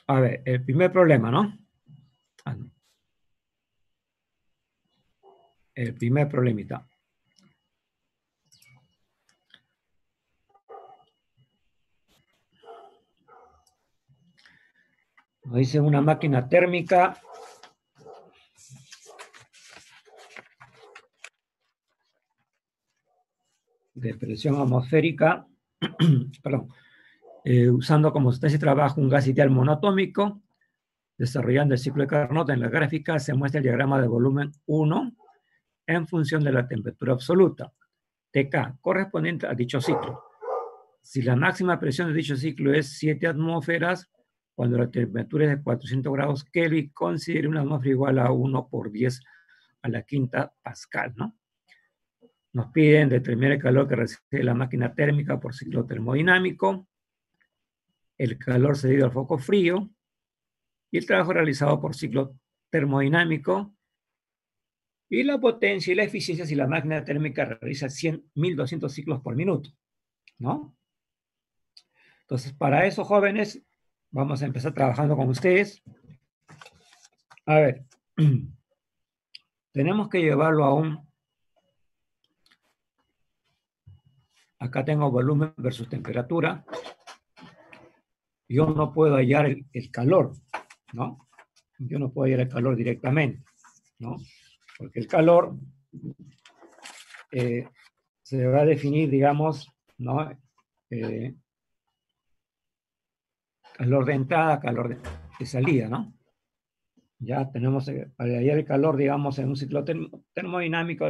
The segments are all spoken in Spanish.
A ver, el primer problema, ¿no? No. El primer problemita. Nos dice una máquina térmica de presión atmosférica, perdón, usando como sustancia de trabajo un gas ideal monoatómico, desarrollando el ciclo de Carnot. En la gráfica se muestra el diagrama de volumen 1 en función de la temperatura absoluta, TK, correspondiente a dicho ciclo. Si la máxima presión de dicho ciclo es 7 atmósferas, cuando la temperatura es de 400 grados Kelvin, considere una atmósfera igual a 1 por 10 a la quinta Pascal, ¿no? Nos piden determinar el calor que recibe la máquina térmica por ciclo termodinámico, el calor cedido al foco frío y el trabajo realizado por ciclo termodinámico y la potencia y la eficiencia si la máquina térmica realiza 1.200 ciclos por minuto, ¿no? Entonces, para eso, jóvenes, vamos a empezar trabajando con ustedes. A ver, tenemos que llevarlo a un... Acá tengo volumen versus temperatura. Yo no puedo hallar el calor, ¿no? Yo no puedo hallar el calor directamente, ¿no? Porque el calor se va a definir, digamos, ¿no? Calor de entrada, calor de salida, ¿no? Ya tenemos, para hallar el calor, digamos, en un ciclo termodinámico,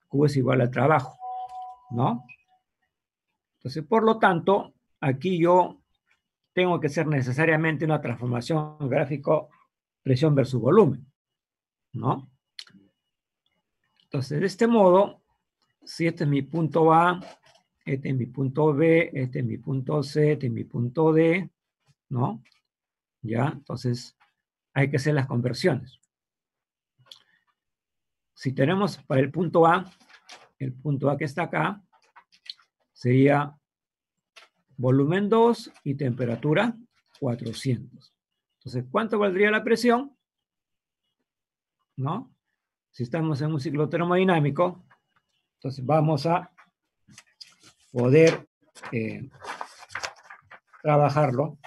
Q es igual al trabajo, ¿no? Entonces, por lo tanto, aquí yo tengo que hacer necesariamente una transformación gráfico presión versus volumen, ¿no? Entonces, de este modo, si este es mi punto A, este es mi punto B, este es mi punto C, este es mi punto D, ¿no? Ya, entonces hay que hacer las conversiones. Si tenemos para el punto A que está acá, sería volumen 2 y temperatura 400. Entonces, ¿cuánto valdría la presión? ¿No? Si estamos en un ciclo termodinámico, entonces vamos a poder trabajarlo.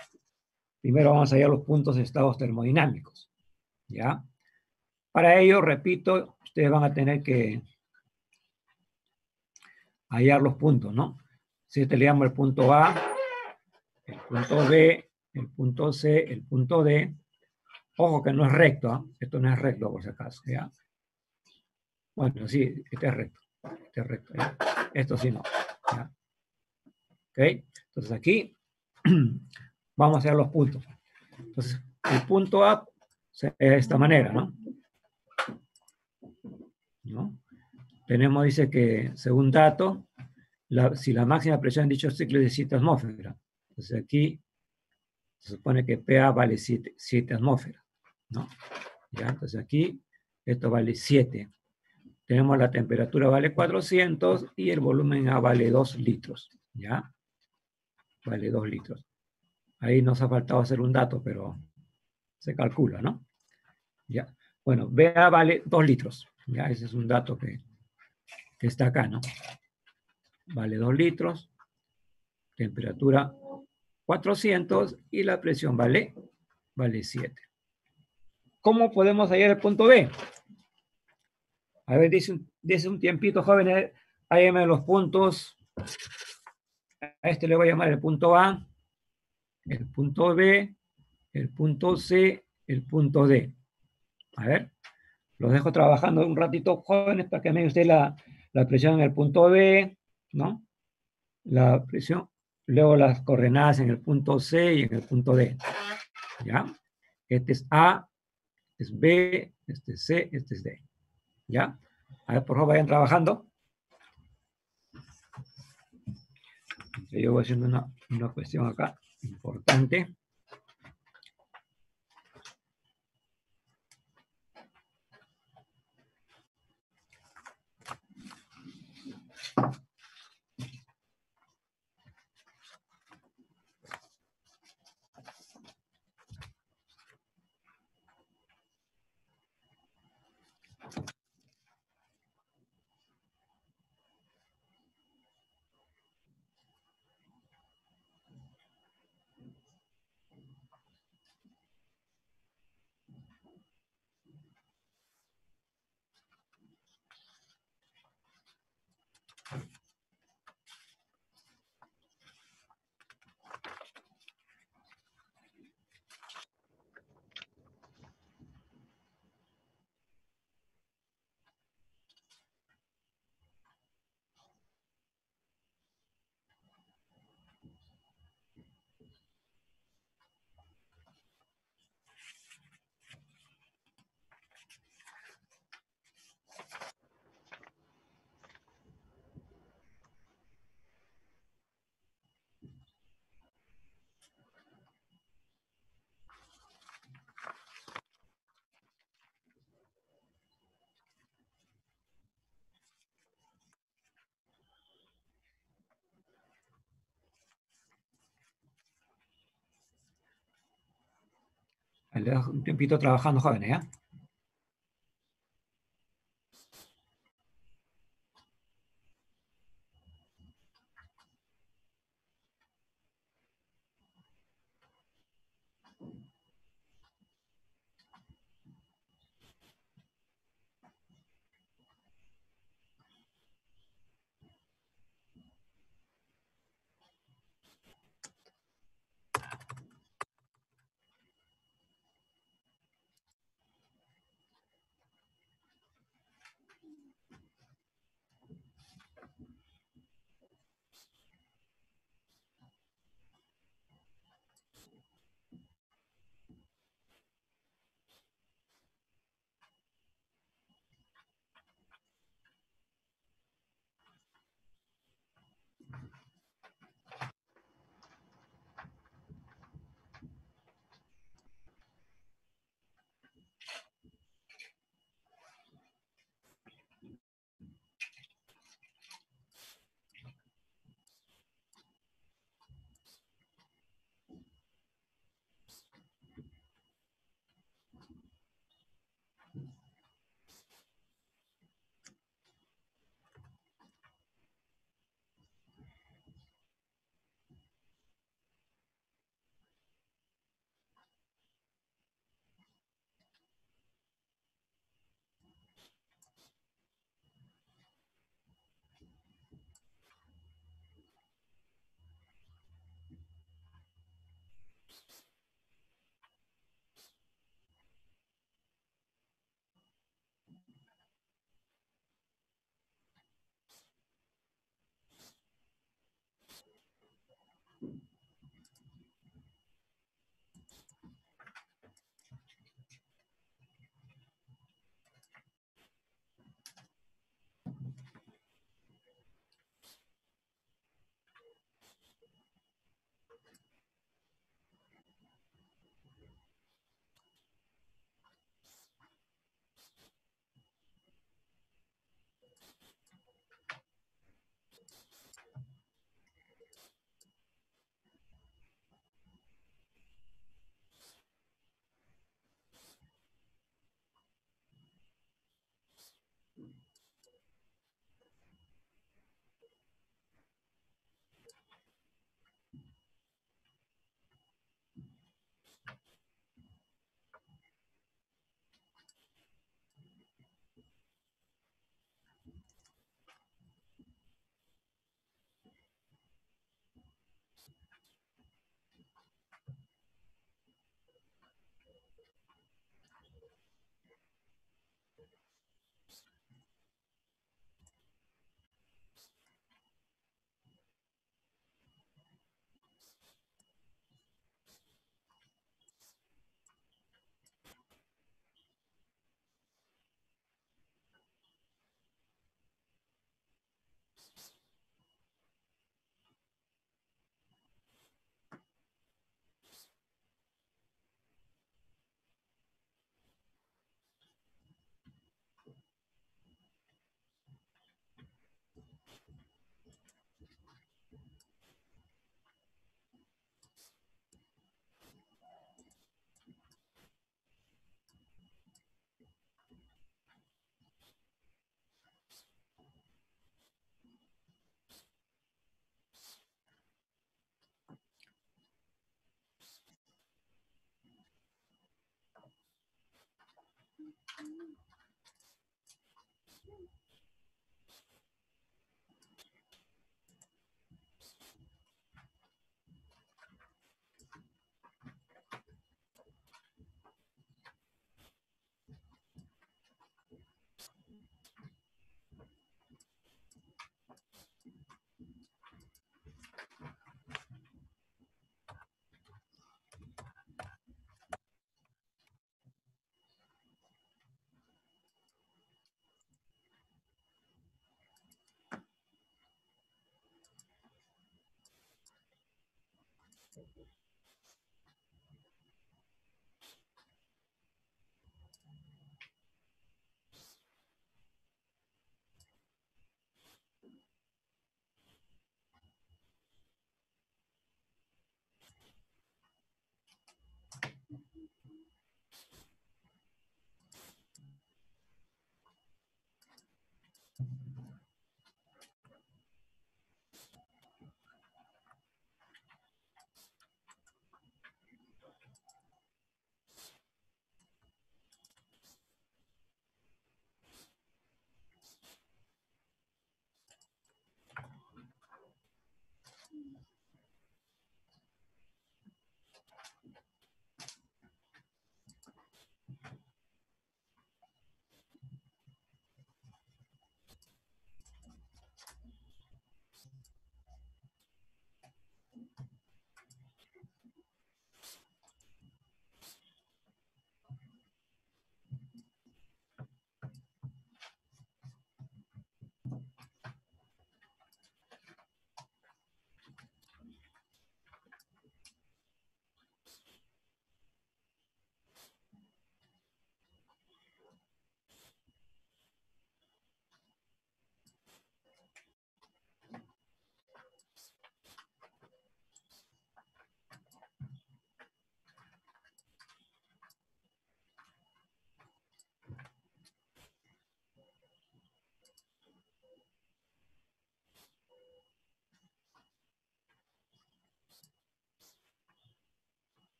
Primero vamos a hallar los puntos de estados termodinámicos, ¿ya? Para ello, repito, ustedes van a tener que hallar los puntos, ¿no? Si le llamo el punto A, el punto B, el punto C, el punto D. Ojo que no es recto, ¿eh? Esto no es recto por si acaso, ¿ya? Bueno, sí, este es recto. Este es recto, ¿ya? Esto sí no, ¿ya? ¿Ok? Entonces aquí vamos a hacer los puntos. Entonces, el punto A es de esta manera, ¿no? ¿No? Tenemos, dice que, según dato, si la máxima presión en dicho ciclo es de 7 atmósferas. Entonces aquí se supone que PA vale 7 atmósferas, ¿no? ¿Ya? Entonces aquí esto vale 7. Tenemos la temperatura vale 400 y el volumen A vale 2 litros, ¿ya? Vale 2 litros. Ahí nos ha faltado hacer un dato, pero se calcula, ¿no? Ya. Bueno, BA vale 2 litros, ¿ya? Ese es un dato que está acá, ¿no? Vale 2 litros, temperatura 400 y la presión vale 7. ¿Cómo podemos hallar el punto B? A ver, dice un tiempito, jóvenes, háganme los puntos. A este le voy a llamar el punto A, el punto B, el punto C, el punto D. A ver, los dejo trabajando un ratito, jóvenes, para que me usted la presión en el punto B, ¿no? La presión, luego las coordenadas en el punto C y en el punto D. ¿Ya? Este es A, este es B, este es C, este es D. ¿Ya? A ver, por favor, vayan trabajando. Yo voy haciendo una cuestión acá importante. le dejo un tiempito trabajando, jóvenes, ¿ya?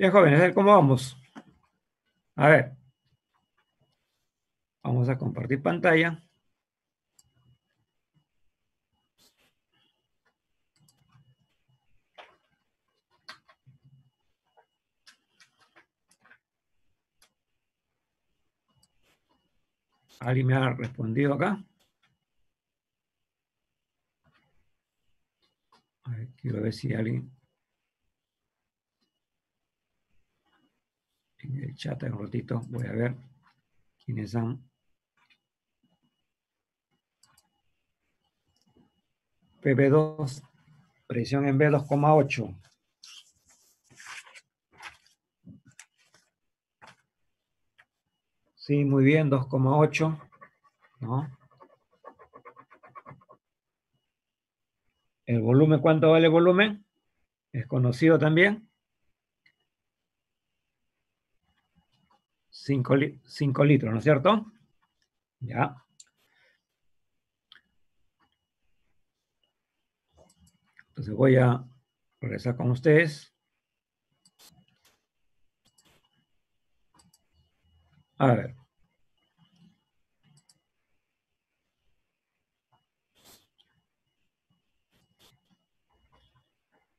Bien, jóvenes, a ver cómo vamos. A ver, vamos a compartir pantalla. ¿Alguien me ha respondido acá? A ver, quiero ver si alguien en el chat un ratito. Voy a ver quiénes han. PB2, presión en B 2,8. Sí, muy bien, 2,8. ¿No? ¿El volumen cuánto vale el volumen? Es conocido también. 5 litros, ¿no es cierto? Ya. Entonces voy a regresar con ustedes. A ver.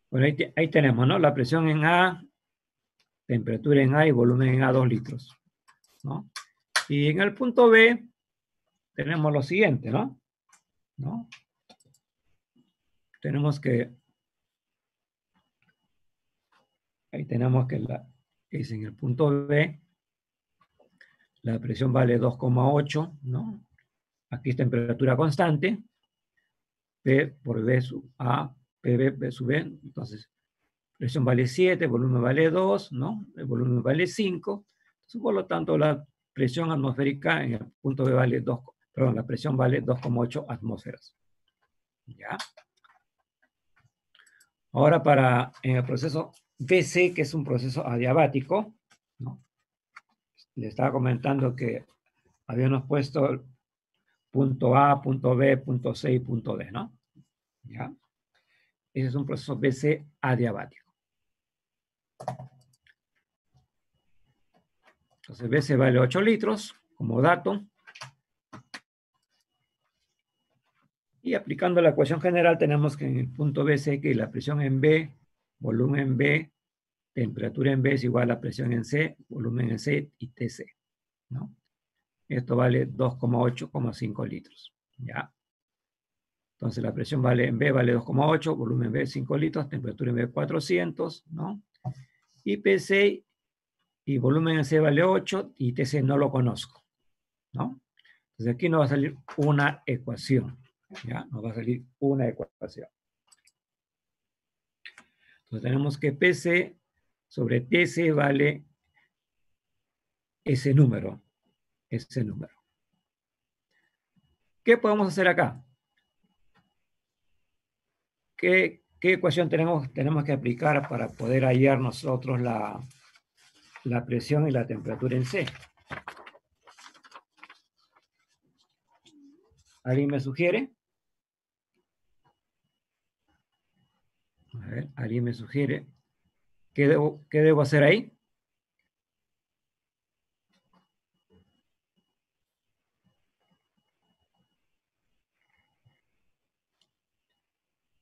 Bueno, ahí tenemos, ¿no? La presión en A, temperatura en A y volumen en A 2 litros, ¿no? Y en el punto B tenemos lo siguiente, ¿no? Tenemos que, ahí tenemos que es en el punto B, la presión vale 2,8, ¿no? Aquí es temperatura constante, P por B sub A, PB, B sub B, entonces presión vale 7, volumen vale 2, ¿no? El volumen vale 5, entonces, por lo tanto la presión atmosférica en el punto B vale 2, perdón, la presión vale 2,8 atmósferas. ¿Ya? Ahora en el proceso BC, que es un proceso adiabático, ¿no? Le estaba comentando que habíamos puesto punto A, punto B, punto C y punto D, ¿no? ¿Ya? Ese es un proceso BC adiabático. Entonces BC vale 8 litros como dato. Y aplicando la ecuación general tenemos que en el punto BC que la presión en B, volumen en B, temperatura en B es igual a la presión en C, volumen en C y TC, ¿no? Esto vale 2,8,5 litros, ¿ya? Entonces la presión en B vale 2,8, volumen en B 5 litros, temperatura en B 400, ¿no? Y PC y volumen en C vale 8 y TC no lo conozco, ¿no? Entonces aquí nos va a salir una ecuación, ¿ya? Nos va a salir una ecuación. Entonces tenemos que PC sobre TC vale ese número, ese número. ¿Qué podemos hacer acá? ¿Qué ecuación tenemos que aplicar para poder hallar nosotros la presión y la temperatura en C? ¿Alguien me sugiere? A ver, ¿alguien me sugiere? ¿Qué debo hacer ahí?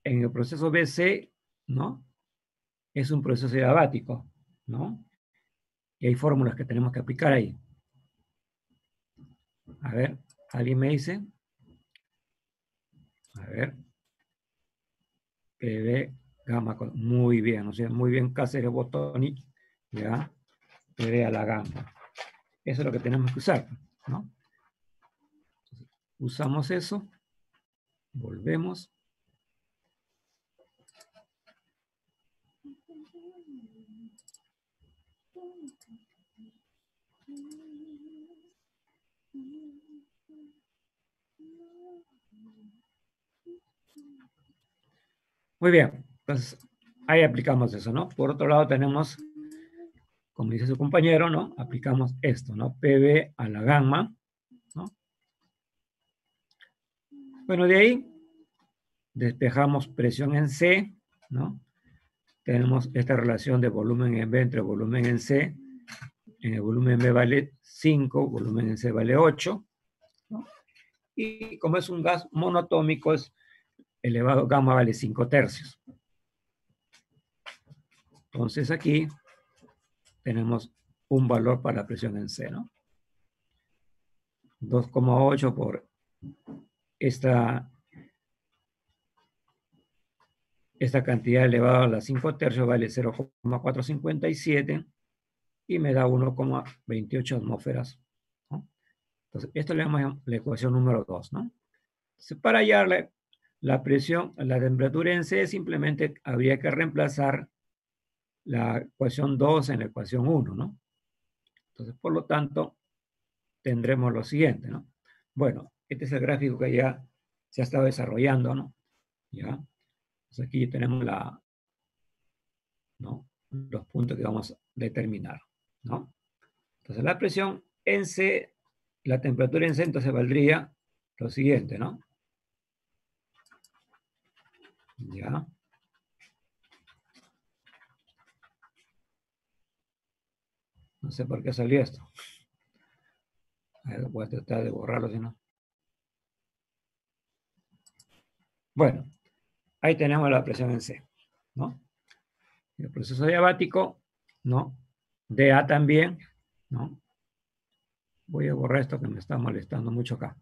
En el proceso BC, ¿no? Es un proceso adiabático, ¿no? Y hay fórmulas que tenemos que aplicar ahí. A ver, ¿alguien me dice? A ver. PB gamma, muy bien, o sea, muy bien Cáceres Botoni, ¿ya? PB a la gamma. Eso es lo que tenemos que usar, ¿no? Entonces, usamos eso, volvemos. Muy bien, entonces ahí aplicamos eso, ¿no? Por otro lado tenemos, como dice su compañero, ¿no? Aplicamos esto, ¿no? PB a la gamma, ¿no? Bueno, de ahí despejamos presión en C, ¿no? tenemos esta relación de volumen en B entre volumen en C. En el volumen en B vale 5, volumen en C vale 8, ¿no? Y como es un gas monotómico, es elevado gamma vale 5/3. Entonces aquí tenemos un valor para la presión en C, ¿no? 2,8 por esta cantidad elevada a la 5/3 vale 0,457 y me da 1,28 atmósferas, ¿no? Entonces, esto le llamamos la ecuación número 2, ¿no? Entonces, para hallar la presión, la temperatura en C, simplemente habría que reemplazar la ecuación 2 en la ecuación 1, ¿no? Entonces, por lo tanto, tendremos lo siguiente, ¿no? Bueno, este es el gráfico que ya se ha estado desarrollando, ¿no? ¿Ya? Entonces aquí tenemos ¿no? Los puntos que vamos a determinar, ¿no? Entonces la presión en C, la temperatura en C, entonces valdría lo siguiente, ¿no? Ya. No sé por qué salió esto. A ver, voy a tratar de borrarlo, si no. Bueno, ahí tenemos la presión en C, ¿no? El proceso diabático, ¿no? DA también, ¿no? Voy a borrar esto que me está molestando mucho acá.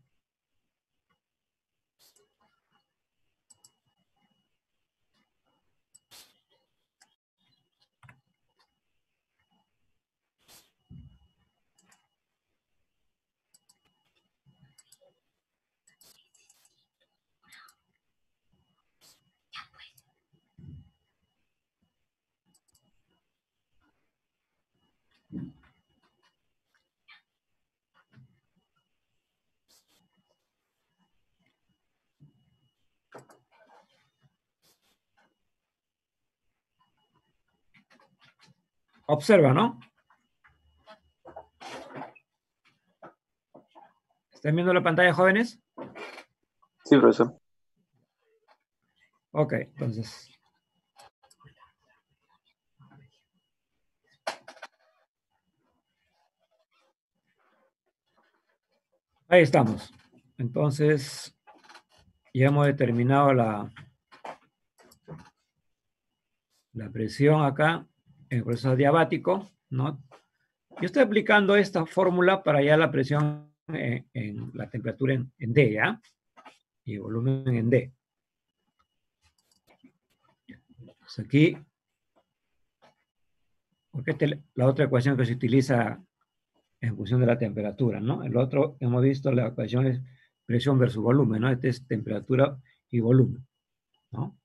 Observa, ¿no? ¿Están viendo la pantalla, jóvenes? Sí, profesor. Ok, entonces. Ahí estamos. Entonces, ya hemos determinado la presión acá en el proceso diabático, ¿no? Yo estoy aplicando esta fórmula para hallar la presión en la temperatura en D, ¿ya? Y volumen en D. Pues aquí, porque esta es la otra ecuación que se utiliza en función de la temperatura, ¿no? El otro, hemos visto, la ecuación es presión versus volumen, ¿no? Este es temperatura y volumen, ¿no?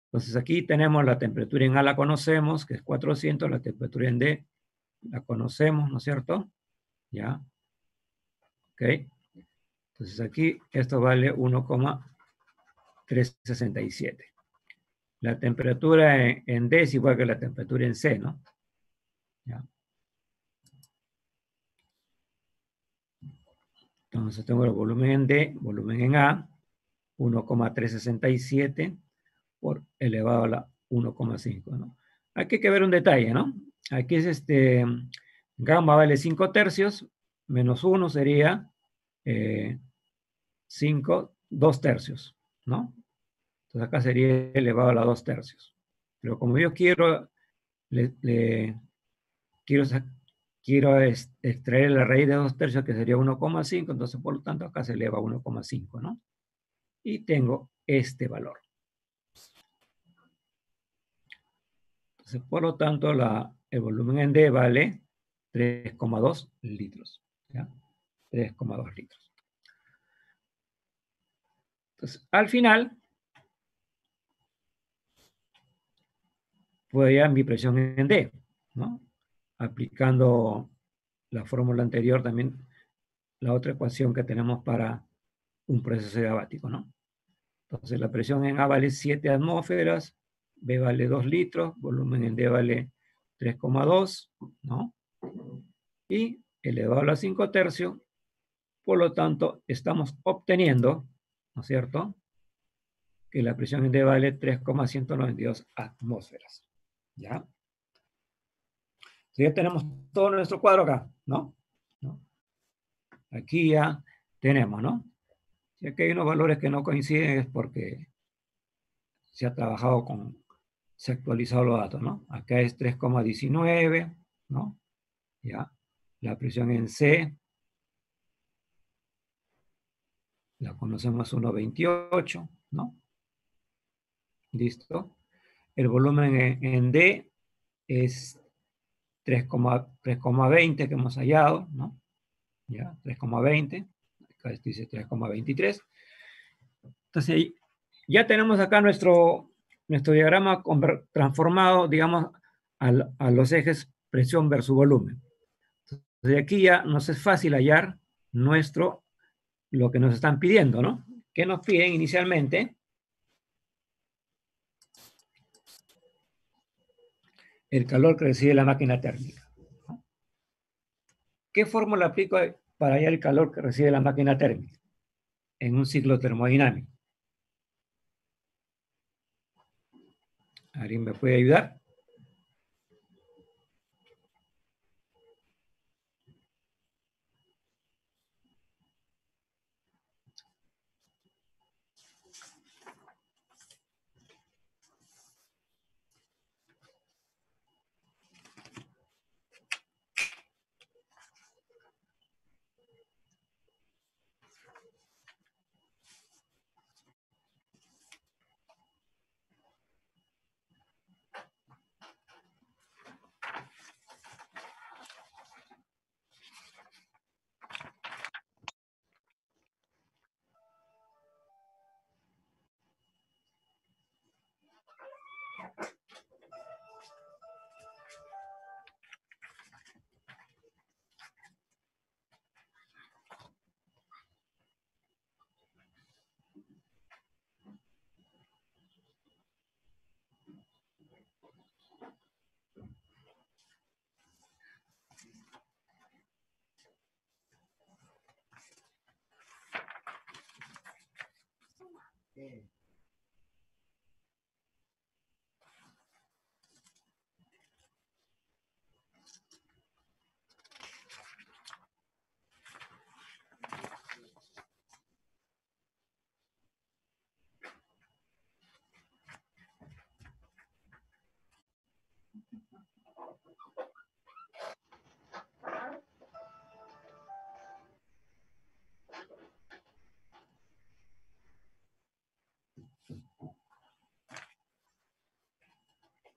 Entonces aquí tenemos la temperatura en A, la conocemos, que es 400, la temperatura en D la conocemos, ¿no es cierto? ¿Ya? ¿Ok? Entonces aquí esto vale 1,367. La temperatura en D es igual que la temperatura en C, ¿no? ¿Ya? Entonces tengo el volumen en D, volumen en A, 1,367 por elevado a la 1,5, ¿no? Aquí hay que ver un detalle, ¿no? Aquí es gamma vale 5/3, menos 1 sería 5, 2/3, ¿no? Entonces acá sería elevado a la 2/3. Pero como yo quiero, quiero extraer la raíz de 2/3, que sería 1,5, entonces por lo tanto acá se eleva a 1,5, ¿no? Y tengo este valor. Entonces, por lo tanto, el volumen en D vale 3,2 litros. ¿Ya? 3,2 litros. Entonces, al final, puedo hallar mi presión en D, ¿no? Aplicando la fórmula anterior también, la otra ecuación que tenemos para un proceso diabático, ¿no? Entonces, la presión en A vale 7 atmósferas, B vale 2 litros, volumen en D vale 3,2, ¿no? Y elevado a la 5/3, por lo tanto, estamos obteniendo, ¿no es cierto?, que la presión en D vale 3,192 atmósferas. ¿Ya? Ya tenemos todo nuestro cuadro acá, ¿no? Aquí ya tenemos, ¿no? Si aquí hay unos valores que no coinciden es porque se ha trabajado con, se ha actualizado los datos, ¿no? Acá es 3,19, ¿no? Ya. La presión en C la conocemos 1,28, ¿no? Listo. El volumen en D es 3,20 que hemos hallado, ¿no? Ya, 3,20. Acá dice 3,23. Entonces, ya tenemos acá nuestro diagrama transformado, digamos, a los ejes presión versus volumen. Entonces, aquí ya nos es fácil hallar lo que nos están pidiendo, ¿no? ¿Qué nos piden inicialmente? El calor que recibe la máquina térmica. ¿Qué fórmula aplico para hallar el calor que recibe la máquina térmica en un ciclo termodinámico? ¿Alguien me puede ayudar?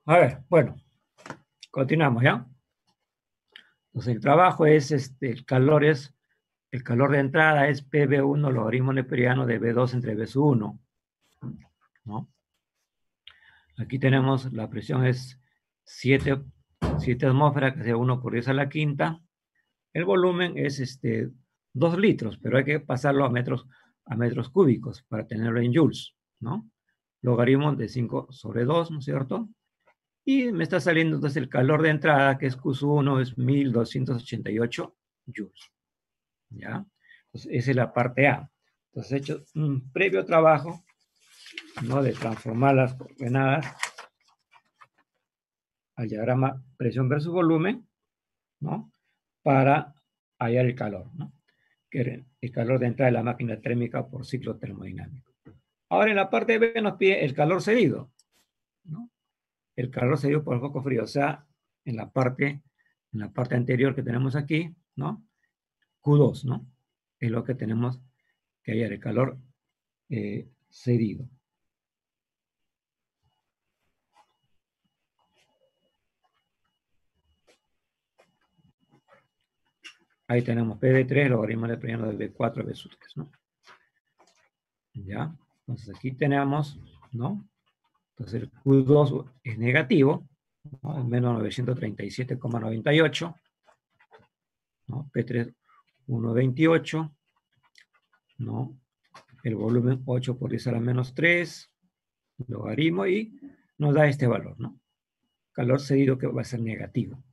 A ver, bueno, continuamos, ¿ya? Entonces, el trabajo es, el calor de entrada es PV1 logaritmo neperiano de V2 entre V1, ¿no? Aquí tenemos, la presión es 7 atmósferas, que sea 1 por 10 a la quinta. El volumen es 2 litros, pero hay que pasarlo a metros cúbicos para tenerlo en joules, ¿no? Logaritmo de 5 sobre 2, ¿no es cierto? Y me está saliendo entonces el calor de entrada, que es Q1, es 1288 joules, ¿ya? Entonces, esa es la parte A. Entonces, he hecho un previo trabajo, ¿no? De transformar las coordenadas al diagrama presión versus volumen, ¿no? Para hallar el calor, ¿no? Que es el calor de entrada de la máquina térmica por ciclo termodinámico. Ahora en la parte B nos pide el calor cedido, ¿no? El calor cedido por el foco frío, o sea, en la parte anterior que tenemos aquí, ¿no? Q2, ¿no? Es lo que tenemos que hallar, el calor cedido. Ahí tenemos PV3, logaritmo de pleno de V4, V3, ¿no? ¿Ya? Entonces aquí tenemos, ¿no? Entonces el Q2 es negativo, ¿no? Es menos 937,98, ¿no? P3, 1,28, ¿no? El volumen 8 por 10 a la menos 3, logaritmo, y nos da este valor, ¿no? Calor cedido que va a ser negativo.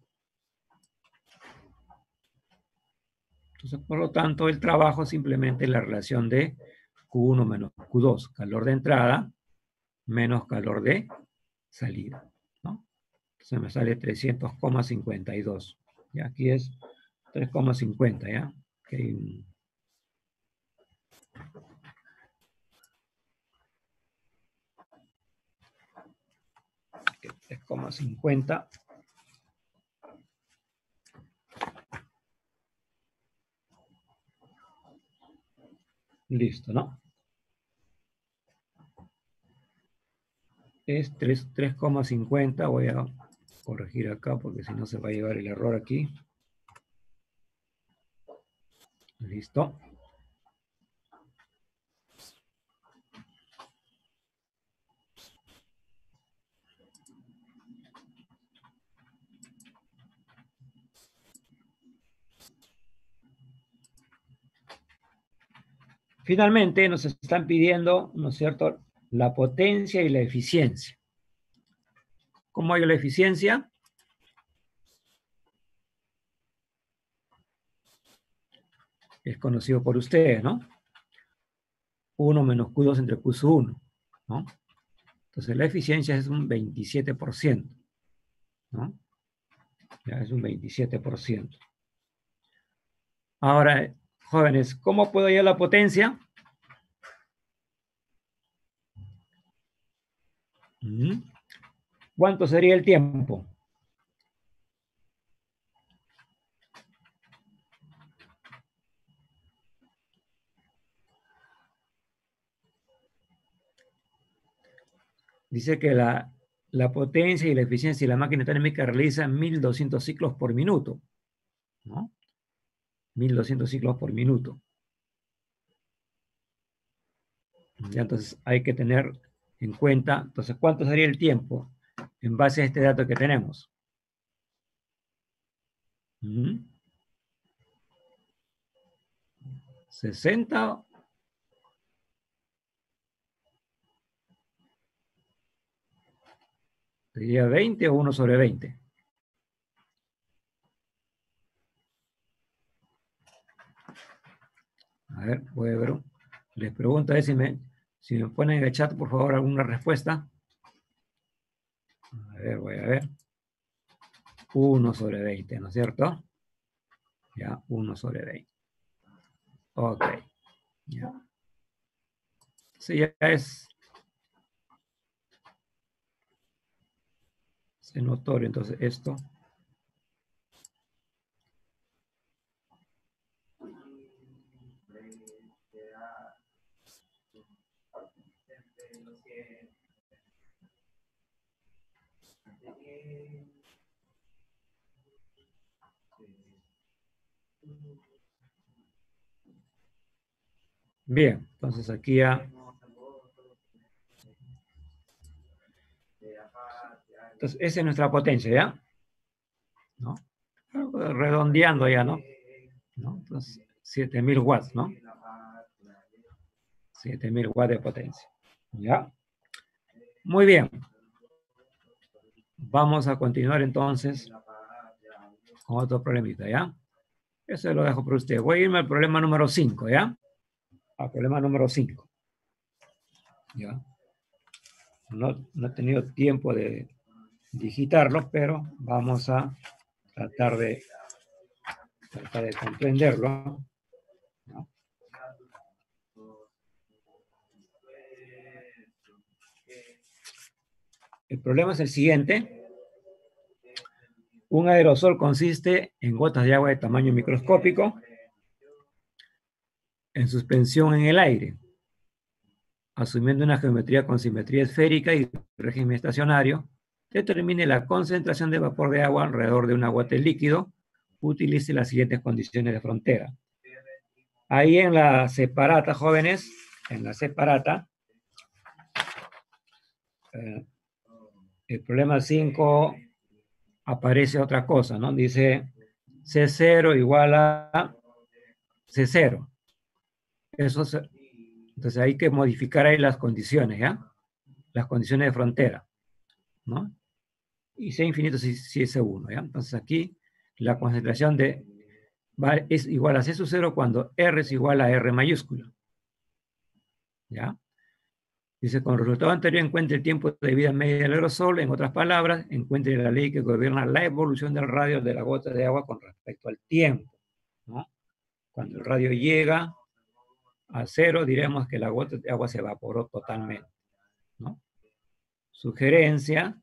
Entonces, por lo tanto, el trabajo es simplemente la relación de Q1 menos Q2, calor de entrada menos calor de salida, ¿no? Se me sale 300,52. Y aquí es 3,50, ¿ya? Okay. Okay, 3,50. Listo, ¿no? Es 3,50. Voy a corregir acá porque si no se va a llevar el error aquí. Listo. Finalmente nos están pidiendo, ¿no es cierto?, la potencia y la eficiencia. ¿Cómo hay la eficiencia? Es conocido por ustedes, ¿no? 1 menos Q2 entre Q1, ¿no? Entonces la eficiencia es un 27%, ¿no? Ya es un 27%. Ahora, jóvenes, ¿cómo puedo hallar la potencia? ¿Cuánto sería el tiempo? Dice que la potencia y la eficiencia de la máquina térmica realizan 1200 ciclos por minuto, ¿no? 1200 ciclos por minuto. Ya, entonces hay que tener en cuenta, entonces, ¿cuánto sería el tiempo en base a este dato que tenemos? 60. ¿Sería 20 o 1 sobre 20? A ver, voy a ver. Les pregunto a ver si me ponen en el chat, por favor, alguna respuesta. A ver, voy a ver. 1 sobre 20, ¿no es cierto? Ya, 1 sobre 20. Ok. Ya. Sí, ya es notorio, entonces esto. Bien, entonces aquí ya. Entonces, esa es nuestra potencia, ¿ya? ¿No? Redondeando ya, ¿no? Entonces, 7000 watts, ¿no? 7000 watts de potencia. ¿Ya? Muy bien. Vamos a continuar entonces con otro problemita, ¿ya? Eso lo dejo para usted. Voy a irme al problema número 5, ¿ya? Al problema número 5. ¿Ya? No he tenido tiempo de digitarlo, pero vamos a tratar de comprenderlo, ¿no? El problema es el siguiente. Un aerosol consiste en gotas de agua de tamaño microscópico en suspensión en el aire, asumiendo una geometría con simetría esférica y régimen estacionario. Determine la concentración de vapor de agua alrededor de un aguate líquido. Utilice las siguientes condiciones de frontera. Ahí en la separata, jóvenes, en la separata, el problema 5 aparece otra cosa, ¿no? Dice C0 igual a C0. Entonces hay que modificar ahí las condiciones, ¿ya? Las condiciones de frontera, ¿no? Y C infinito si es C1, ¿ya? Entonces aquí la concentración es igual a C sub 0 cuando R es igual a R mayúscula, ¿ya? Dice, con el resultado anterior encuentre el tiempo de vida media del aerosol. En otras palabras, encuentre la ley que gobierna la evolución del radio de la gota de agua con respecto al tiempo, ¿no? Cuando el radio llega a 0, diremos que la gota de agua se evaporó totalmente, ¿no? Sugerencia,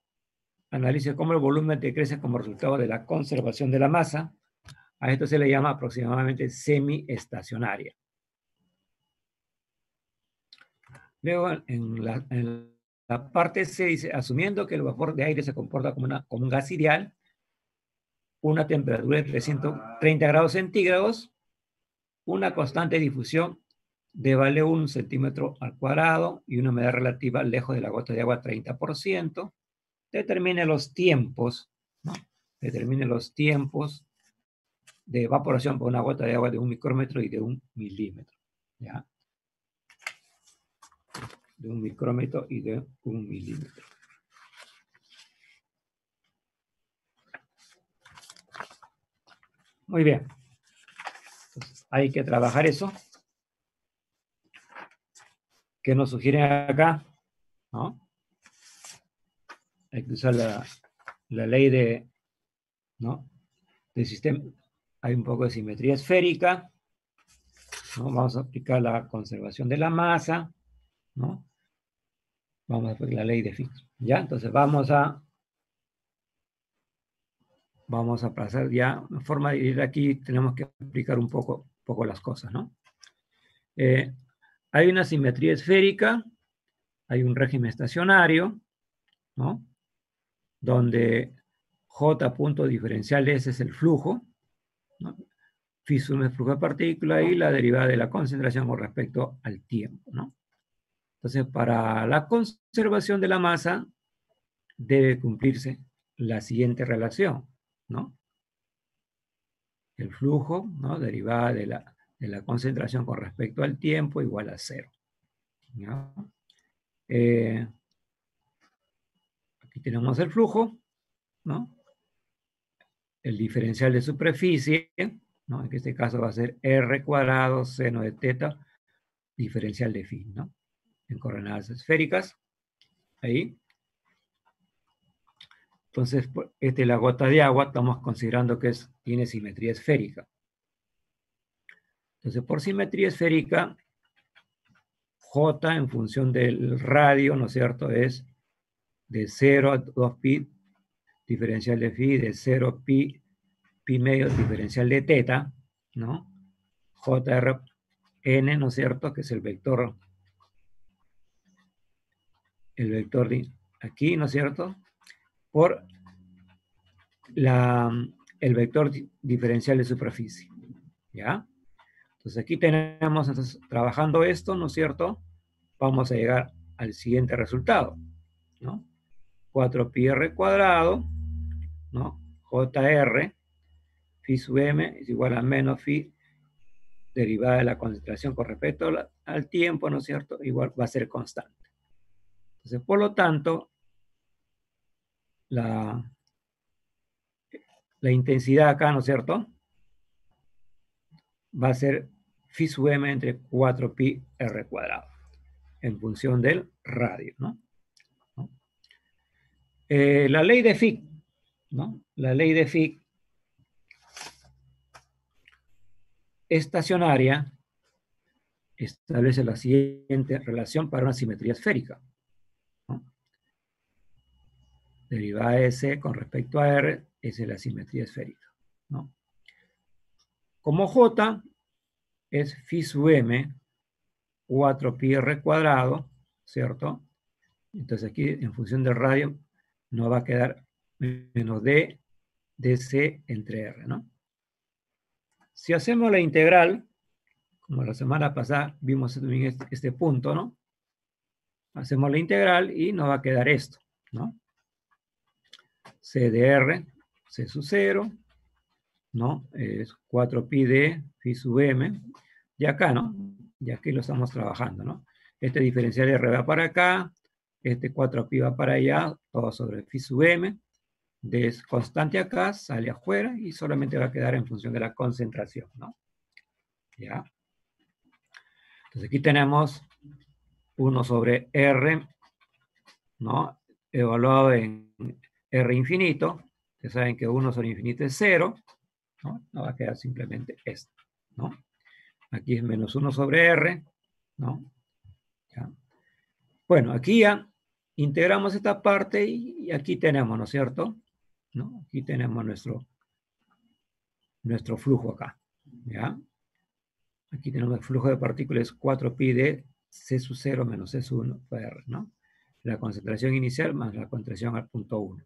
analice cómo el volumen decrece como resultado de la conservación de la masa. A esto se le llama aproximadamente semiestacionaria. Luego, en la parte C dice, asumiendo que el vapor de aire se comporta como un gas ideal, una temperatura de 330 grados centígrados, una constante difusión de vale 1 centímetro al cuadrado y una humedad relativa lejos de la gota de agua 30%, determine los tiempos, ¿no? Determine los tiempos de evaporación por una gota de agua de 1 micrómetro y de 1 milímetro, ¿ya? De 1 micrómetro y de 1 milímetro. Muy bien. Entonces, hay que trabajar eso. ¿Qué nos sugieren acá? ¿No? Hay que usar la ley de, ¿no? Del sistema. Hay un poco de simetría esférica, ¿no? Vamos a aplicar la conservación de la masa, ¿no? Vamos a aplicar la ley de Fick. ¿Ya? Entonces vamos a pasar ya, en forma de ir aquí, tenemos que aplicar un poco las cosas, ¿no? Hay una simetría esférica, hay un régimen estacionario, ¿no? Donde J punto diferencial S es el flujo, ¿no? Phi sum es flujo de partícula y la derivada de la concentración con respecto al tiempo, ¿no? Entonces, para la conservación de la masa debe cumplirse la siguiente relación, ¿no? El flujo, ¿no? Derivada de la concentración con respecto al tiempo igual a 0, ¿no? Aquí tenemos el flujo, ¿no? El diferencial de superficie, ¿no? En este caso va a ser R cuadrado seno de teta, diferencial de phi, ¿no? En coordenadas esféricas, ahí. Entonces, esta es la gota de agua, estamos considerando que tiene simetría esférica. Entonces, por simetría esférica, J en función del radio, ¿no es cierto?, es de 0 a 2pi, diferencial de phi, de 0 pi, pi medio, diferencial de teta, ¿no? JRN, ¿no es cierto?, que es el vector de aquí, ¿no es cierto?, por el vector diferencial de superficie, ¿ya? Entonces aquí tenemos, entonces, trabajando esto, ¿no es cierto?, vamos a llegar al siguiente resultado, ¿no? 4pi r cuadrado, ¿no? JR, phi sub m es igual a menos phi derivada de la concentración con respecto al tiempo, ¿no es cierto?, igual va a ser constante. Entonces, por lo tanto, la intensidad acá, ¿no es cierto?, va a ser phi sub m entre 4pi r cuadrado, en función del radio, ¿no? La ley de Fick, ¿no? La ley de Fick estacionaria establece la siguiente relación para una simetría esférica, ¿no? Derivada de S con respecto a R es la simetría esférica, ¿no? Como J es phi sub m 4pi r cuadrado, ¿cierto? Entonces aquí en función del radio nos va a quedar menos d dc entre r, ¿no? Si hacemos la integral, como la semana pasada vimos también este punto, ¿no? Hacemos la integral y nos va a quedar esto, ¿no? C de R, C sub 0, ¿no? Es 4pi de phi sub m. Y acá, ¿no? Y aquí lo estamos trabajando, ¿no? Este diferencial de R va para acá, este 4pi va para allá, todo sobre phi sub m. D es constante acá, sale afuera y solamente va a quedar en función de la concentración, ¿no? ¿Ya? Entonces aquí tenemos 1 sobre R, ¿no? Evaluado en R infinito, que saben que 1 sobre infinito es 0, ¿no? Nos va a quedar simplemente esto, ¿no? Aquí es menos 1 sobre R, ¿no? ¿Ya? Bueno, aquí ya integramos esta parte y aquí tenemos, ¿no es cierto? ¿No? Aquí tenemos nuestro flujo acá, ¿ya? Aquí tenemos el flujo de partículas 4pi de C sub 0 menos C sub 1 por R, ¿no? La concentración inicial más la concentración al punto 1.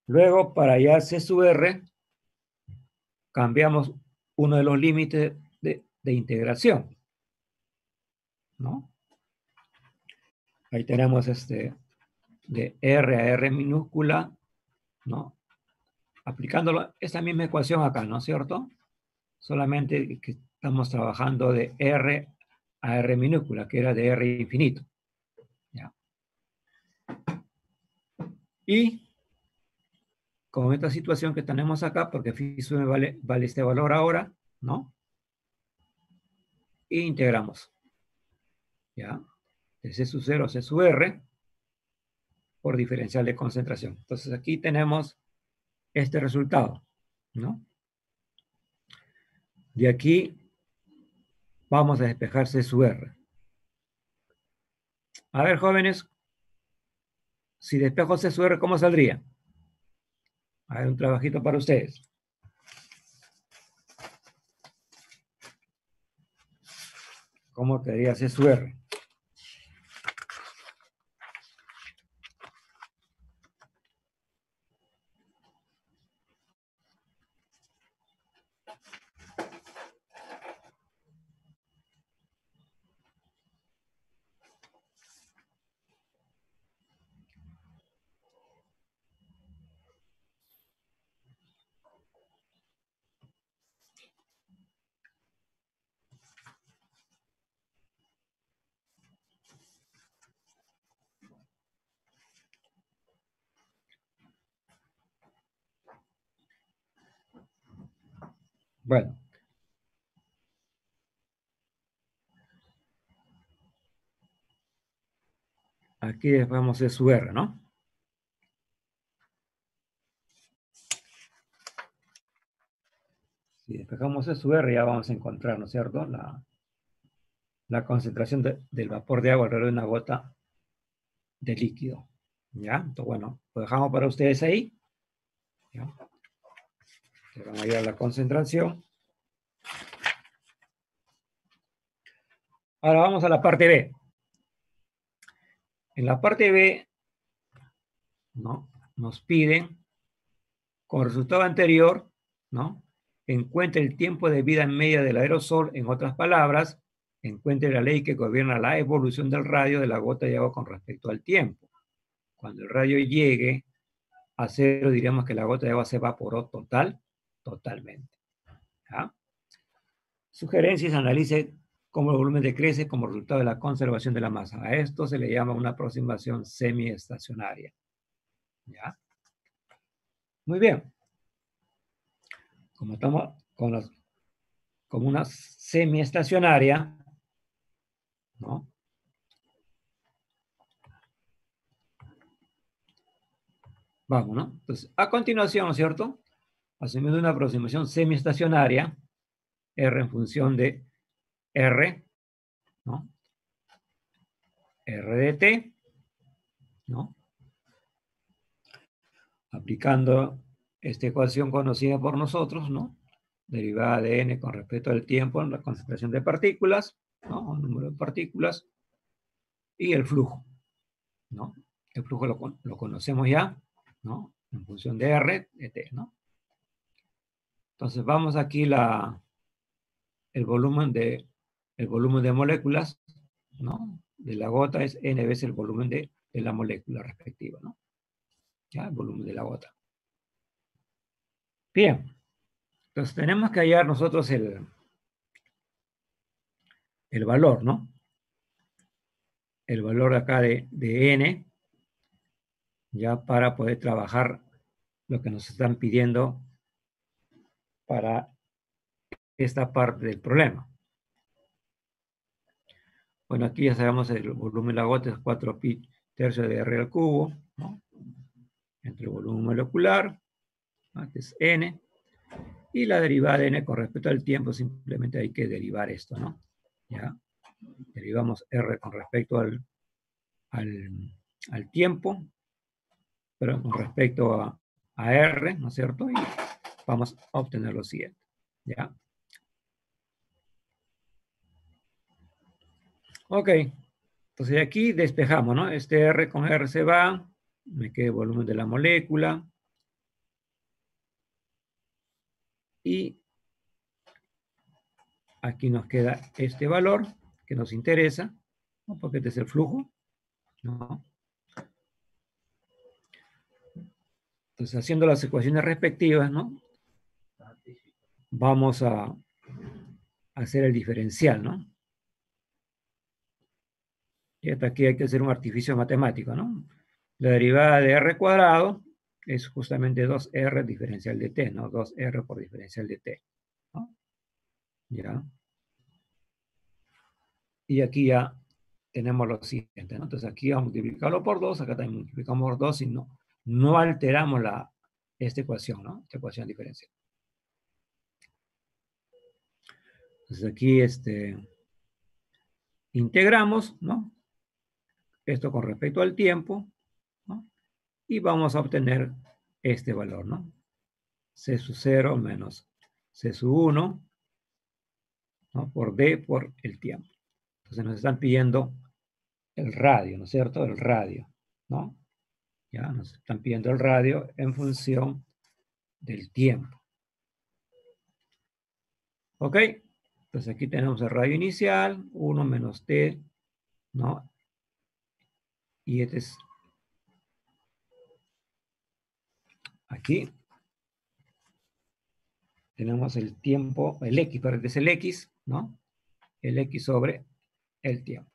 Luego, para hallar C sub R, cambiamos uno de los límites de integración, ¿no? Ahí tenemos de R a R minúscula, ¿no? Aplicando esta misma ecuación acá, ¿no es cierto? Solamente que estamos trabajando de R a R minúscula, que era de R infinito. ¿Ya? Y con esta situación que tenemos acá, porque phi sub vale este valor ahora, ¿no? E integramos. ¿Ya? De C sub 0 a C sub R por diferencial de concentración. Entonces aquí tenemos este resultado, ¿no? De aquí vamos a despejar C sub R. A ver, jóvenes, si despejo C sub R, ¿cómo saldría? A ver, un trabajito para ustedes. ¿Cómo quedaría C sub R? Bueno, aquí despejamos C sub R, ¿no? Si despejamos C sub R, ya vamos a encontrar, ¿no es cierto? La concentración del vapor de agua alrededor de una gota de líquido. ¿Ya? Entonces, bueno, lo dejamos para ustedes ahí. ¿Ya? Que van a ir a la concentración. Ahora vamos a la parte B. En la parte B, ¿no? Nos piden, con resultado anterior, ¿no? Encuentre el tiempo de vida media del aerosol, en otras palabras, encuentre la ley que gobierna la evolución del radio de la gota de agua con respecto al tiempo. Cuando el radio llegue a cero, diríamos que la gota de agua se evaporó totalmente. ¿Ya? Sugerencias, analice cómo el volumen decrece como resultado de la conservación de la masa. A esto se le llama una aproximación semiestacionaria. ¿Ya? Muy bien. Como estamos como una semiestacionaria, ¿no? Vamos, ¿no? Entonces, a continuación, ¿no es cierto? Asumiendo una aproximación semiestacionaria, R en función de R, ¿no? R de T, ¿no? Aplicando esta ecuación conocida por nosotros, ¿no? Derivada de n con respecto al tiempo en la concentración de partículas, ¿no? Un número de partículas, y el flujo, ¿no? El flujo lo conocemos ya, ¿no? En función de R, de T, ¿no? Entonces vamos aquí el volumen de moléculas, ¿no? De la gota es n veces el volumen de la molécula respectiva, ¿no? Ya, el volumen de la gota. Bien, entonces tenemos que hallar nosotros el valor, ¿no? El valor acá de n, ya para poder trabajar lo que nos están pidiendo para esta parte del problema. Bueno, aquí ya sabemos el volumen de la gota es 4 pi tercios de R al cubo, ¿no? Entre el volumen molecular, ¿no? Que es N, y la derivada de N con respecto al tiempo, simplemente hay que derivar esto, ¿no? ¿Ya? Derivamos R con respecto al tiempo, pero con respecto a R, ¿no es cierto? Y vamos a obtener lo siguiente, ¿ya? Ok, entonces aquí despejamos, ¿no? Este R con R se va, me queda el volumen de la molécula, y aquí nos queda este valor que nos interesa, ¿no? Porque este es el flujo, ¿no? Entonces, haciendo las ecuaciones respectivas, ¿no? Vamos a hacer el diferencial, ¿no? Y hasta aquí hay que hacer un artificio matemático, ¿no? La derivada de R cuadrado es justamente 2R diferencial de T, ¿no? 2R por diferencial de T, ¿no? ¿Ya? Y aquí ya tenemos lo siguiente, ¿no? Entonces aquí vamos a multiplicarlo por 2, acá también multiplicamos por 2 y no alteramos esta ecuación, ¿no? Esta ecuación diferencial. Entonces aquí integramos, ¿no? Esto con respecto al tiempo, ¿no? Y vamos a obtener este valor, ¿no? C sub 0 menos C sub 1, ¿no? Por D por el tiempo. Entonces nos están pidiendo el radio, ¿no es cierto? El radio, ¿no? Ya nos están pidiendo el radio en función del tiempo. ¿Ok? Entonces aquí tenemos el radio inicial, 1 menos T, ¿no? Y este es aquí. Tenemos el tiempo, el X, pero este es el X, ¿no? El X sobre el tiempo.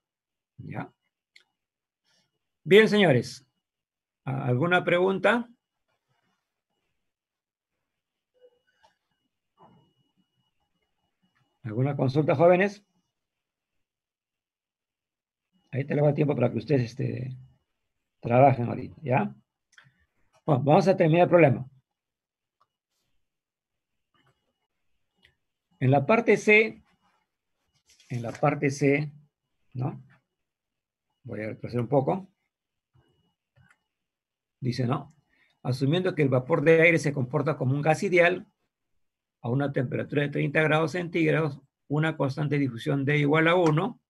¿Ya? Bien, señores. ¿Alguna pregunta? ¿Alguna consulta, jóvenes? Ahí te le va tiempo para que ustedes trabajen ahorita, ¿ya? Bueno, vamos a terminar el problema. En la parte C, ¿no? Voy a retroceder un poco. Dice, ¿no? Asumiendo que el vapor de aire se comporta como un gas ideal a una temperatura de 30 grados centígrados, una constante de difusión D igual a 1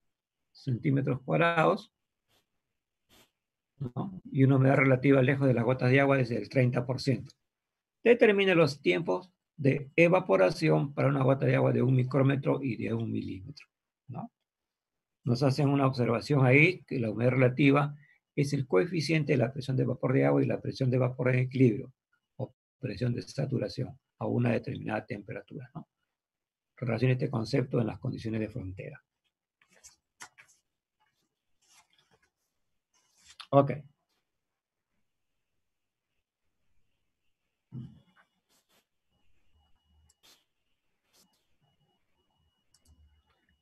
centímetros cuadrados, ¿no? Y una humedad relativa lejos de las gotas de agua desde el 30%. Determine los tiempos de evaporación para una gota de agua de 1 micrómetro y de 1 milímetro, ¿no? Nos hacen una observación ahí que la humedad relativa es el coeficiente de la presión de vapor de agua y la presión de vapor en equilibrio o presión de saturación a una determinada temperatura, ¿no? Relaciona este concepto en las condiciones de frontera. Ok.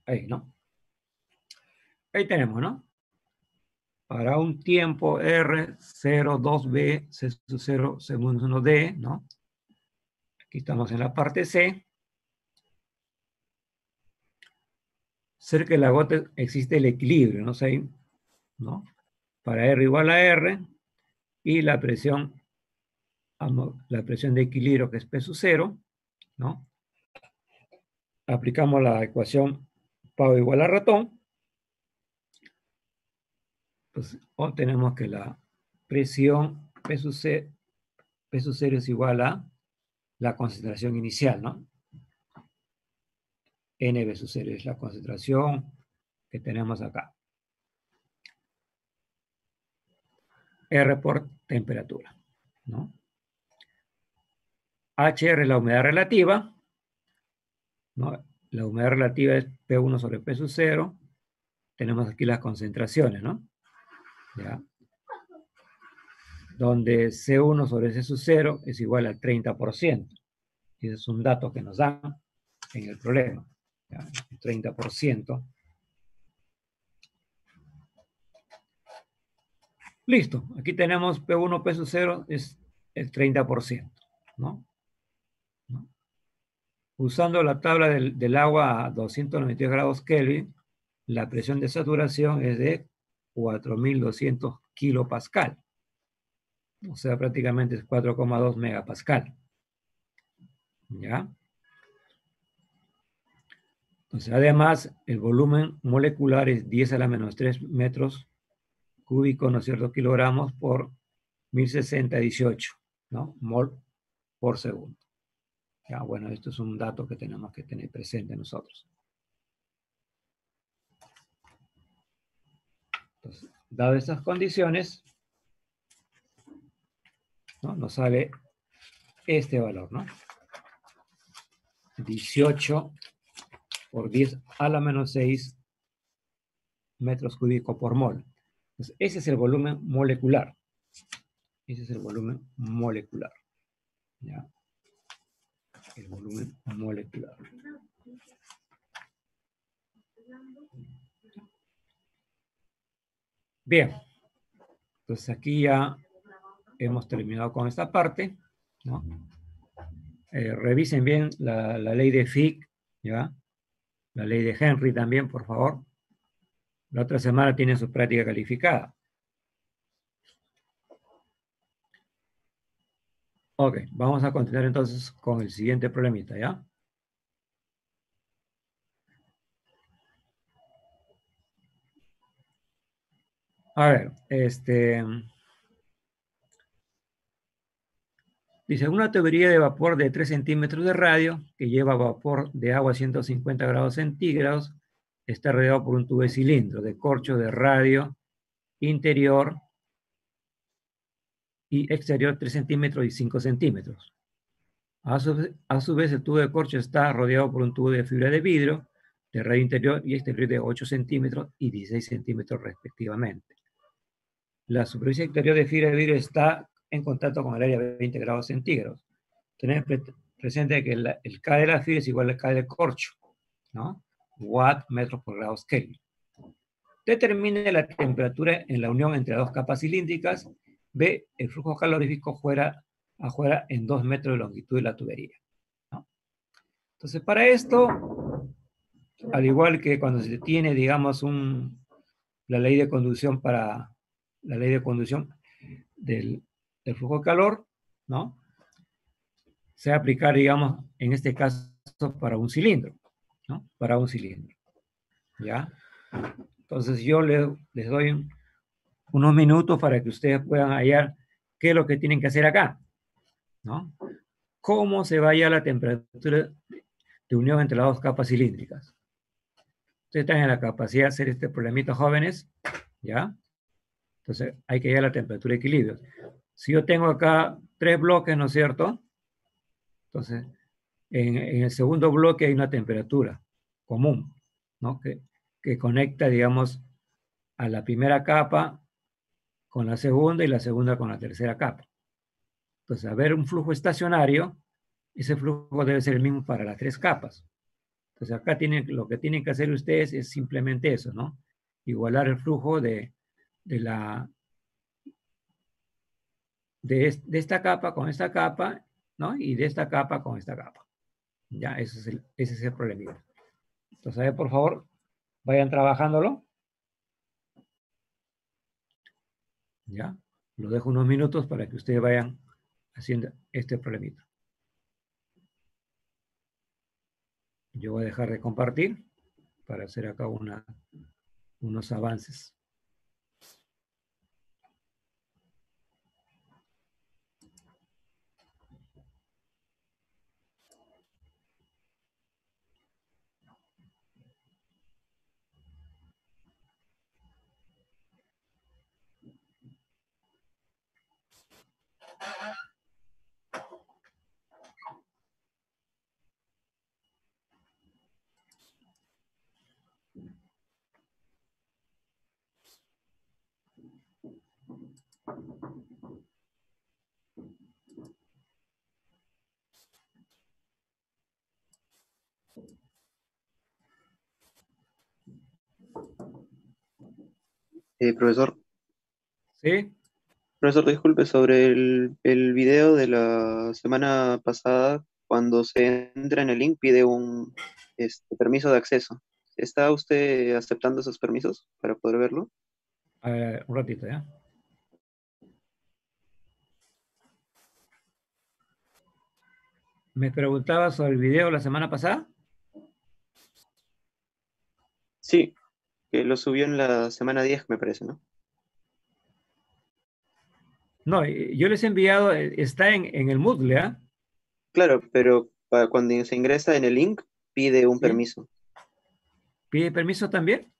Ahí, ¿no? Ahí tenemos, ¿no? Para un tiempo R, 0, 2B, C sub 0, segundo 1D, ¿no? Aquí estamos en la parte C. Cerca de la gota existe el equilibrio, ¿no? ¿no? Para R igual a R y la presión de equilibrio que es P sub 0, ¿no? Aplicamos la ecuación pavo igual a ratón. Pues obtenemos que la presión P sub 0 es igual a la concentración inicial, ¿no? N sub 0 es la concentración que tenemos acá. R por temperatura, ¿no? HR es la humedad relativa, ¿no? La humedad relativa es P1 sobre P sub 0. Tenemos aquí las concentraciones, ¿no? ¿Ya? Donde C1 sobre C sub 0 es igual al 30%. Y ese es un dato que nos dan en el problema. ¿Ya? El 30%. Listo, aquí tenemos P1, P sub 0 es el 30%, ¿no? Usando la tabla del agua a 292 grados Kelvin, la presión de saturación es de 4.200 kilopascal, o sea, prácticamente es 4,2 megapascal, ¿ya? Entonces, además, el volumen molecular es 10 a la menos 3 metros cúbicos, ¿no es cierto?, kilogramos por 1060-18, ¿no? Mol por segundo. Ya, bueno, esto es un dato que tenemos que tener presente nosotros. Entonces, dadas estas condiciones, ¿no?, nos sale este valor, ¿no? 18 por 10 a la menos 6 metros cúbicos por mol. Entonces, ese es el volumen molecular. Ese es el volumen molecular. ¿Ya? El volumen molecular. Bien. Entonces, aquí ya hemos terminado con esta parte, ¿no? Revisen bien la ley de Fick, ¿ya? La ley de Henry también, por favor. La otra semana tienen su práctica calificada. Ok, vamos a continuar entonces con el siguiente problemita, ¿ya? A ver, dice, una tubería de vapor de 3 centímetros de radio que lleva vapor de agua a 150 grados centígrados está rodeado por un tubo de cilindro de corcho de radio interior y exterior 3 centímetros y 5 centímetros. A su vez, el tubo de corcho está rodeado por un tubo de fibra de vidrio de radio interior y exterior de 8 centímetros y 16 centímetros respectivamente. La superficie exterior de fibra de vidrio está en contacto con el área de 20 grados centígrados. Tener presente que el K de la fibra es igual al K del corcho, ¿no? Watt metros por grado Kelvin. Determine la temperatura en la unión entre dos capas cilíndricas. Ve el flujo calorífico afuera en 2 metros de longitud de la tubería, ¿no? Entonces, para esto, al igual que cuando se tiene, digamos, la ley de conducción del flujo de calor, ¿no? Se va a aplicar, digamos, en este caso para un cilindro, ¿no? Para un cilindro, ¿ya? Entonces yo les doy unos minutos para que ustedes puedan hallar qué es lo que tienen que hacer acá, ¿no? Cómo se va a hallar la temperatura de unión entre las dos capas cilíndricas. Ustedes están en la capacidad de hacer este problemita, jóvenes, ¿ya? Entonces hay que hallar la temperatura de equilibrio. Si yo tengo acá 3 bloques, ¿no es cierto? Entonces, en el segundo bloque hay una temperatura común, ¿no? Que conecta, digamos, a la primera capa con la segunda y la segunda con la tercera capa. Entonces, a ver un flujo estacionario, ese flujo debe ser el mismo para las 3 capas. Entonces, acá lo que tienen que hacer ustedes es simplemente eso, ¿no? Igualar el flujo de esta capa con esta capa, ¿no? Y de esta capa con esta capa. Ya, ese es el problemita. Entonces, a ver, por favor, vayan trabajándolo. Ya, lo dejo unos minutos para que ustedes vayan haciendo este problemita. Yo voy a dejar de compartir para hacer acá unos avances. Profesor, ¿Sí? Profesor, disculpe, sobre el video de la semana pasada, cuando se entra en el link pide un permiso de acceso. ¿Está usted aceptando esos permisos para poder verlo? A ver, un ratito, ¿ya? Me preguntaba sobre el video la semana pasada. Sí, que lo subió en la semana 10, me parece, ¿no? No, yo les he enviado, está en el Moodle, ¿ah? Claro, pero cuando se ingresa en el link pide un ¿Sí? permiso. ¿Pide permiso también?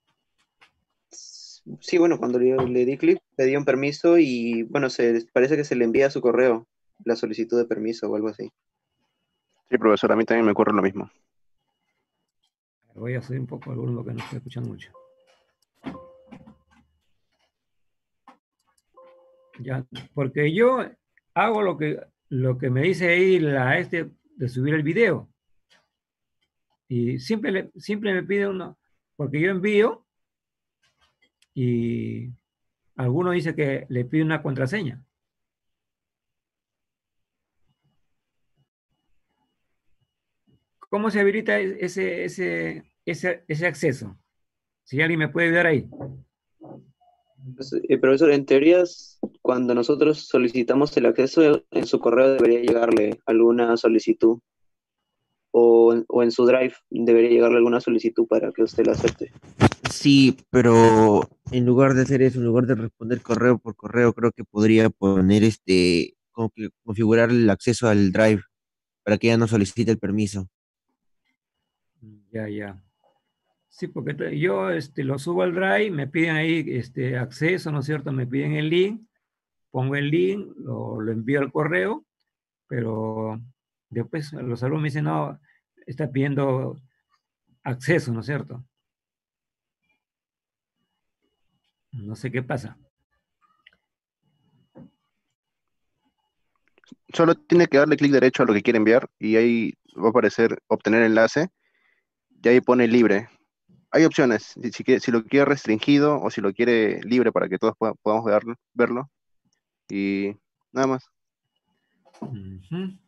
Sí, bueno, cuando le di clic, pedí un permiso y bueno, parece que se le envía a su correo la solicitud de permiso o algo así. Sí, profesor, a mí también me ocurre lo mismo. Voy a hacer un poco el volumen que no estoy escuchando mucho. Ya, porque yo hago lo que me dice ahí de subir el video. Y siempre me pide uno, porque yo envío y alguno dice que le pide una contraseña. ¿Cómo se habilita ese acceso? Si alguien me puede ayudar ahí. Pues, profesor, en teorías, cuando nosotros solicitamos el acceso, en su correo debería llegarle alguna solicitud o en su Drive debería llegarle alguna solicitud para que usted la acepte. Sí, pero en lugar de hacer eso, en lugar de responder correo por correo, creo que podría poner como que configurar el acceso al Drive para que ya no solicite el permiso. Ya, ya. Sí, porque yo lo subo al Drive, me piden ahí acceso, ¿no es cierto? Me piden el link, pongo el link, lo envío al correo, pero después los alumnos me dicen, no, está pidiendo acceso, ¿no es cierto? No sé qué pasa. Solo tiene que darle clic derecho a lo que quiere enviar y ahí va a aparecer obtener enlace y ahí pone libre. Hay opciones, si lo quiere restringido o si lo quiere libre para que todos podamos verlo y nada más. Ujú.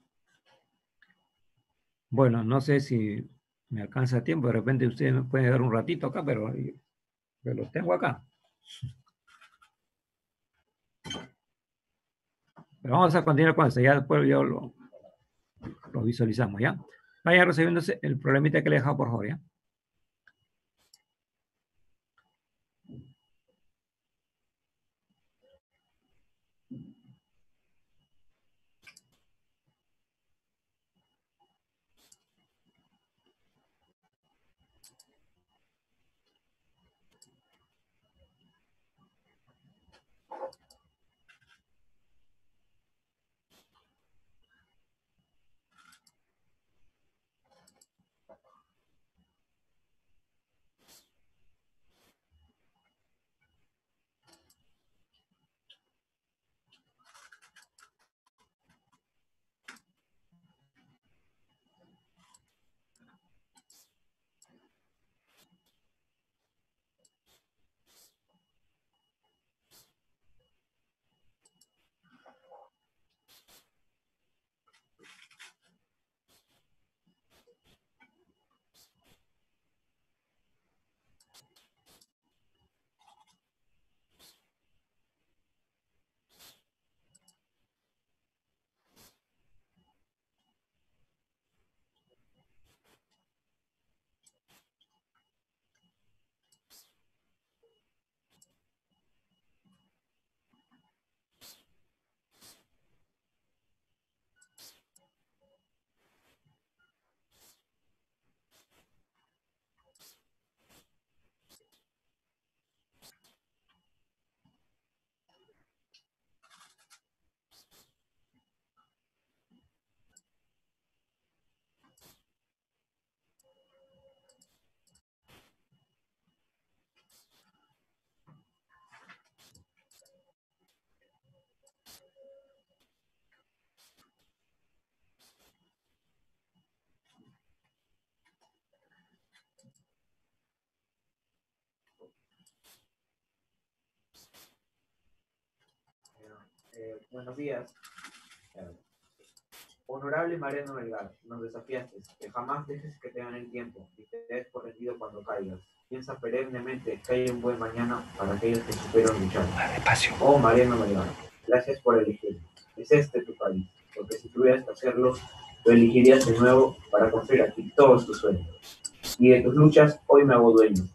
Bueno, no sé si me alcanza tiempo, de repente ustedes me pueden dar un ratito acá, pero lo tengo acá. Pero vamos a continuar con esto, ya después yo lo visualizamos, ¿ya? Vaya resolviéndose el problemita que le he dejado, por favor, ¿ya? Buenos días. Honorable Mariano Melgar, nos desafiaste, que jamás dejes que te gane el tiempo y te des por rendido cuando caigas. Piensa perennemente que hay un buen mañana para aquellos que superan luchar. Oh Mariano Melgar, gracias por elegirme. Es este tu país, porque si tuvieras que hacerlo, lo elegirías de nuevo para construir aquí todos tus sueños. Y de tus luchas hoy me hago dueño.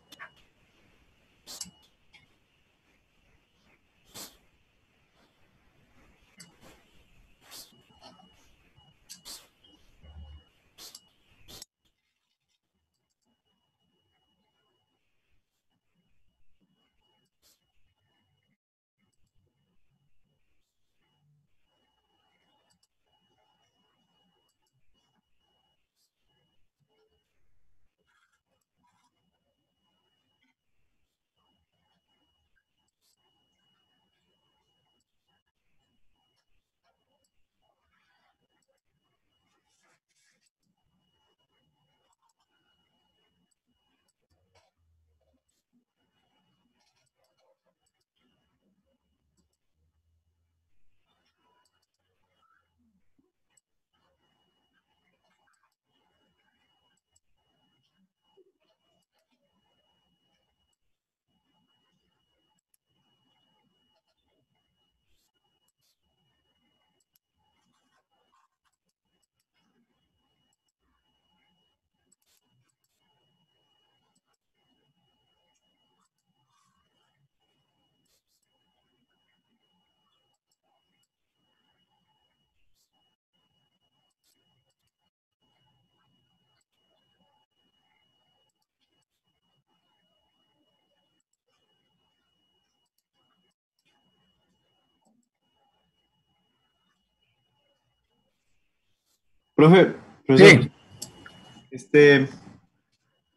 Profesor, Sí,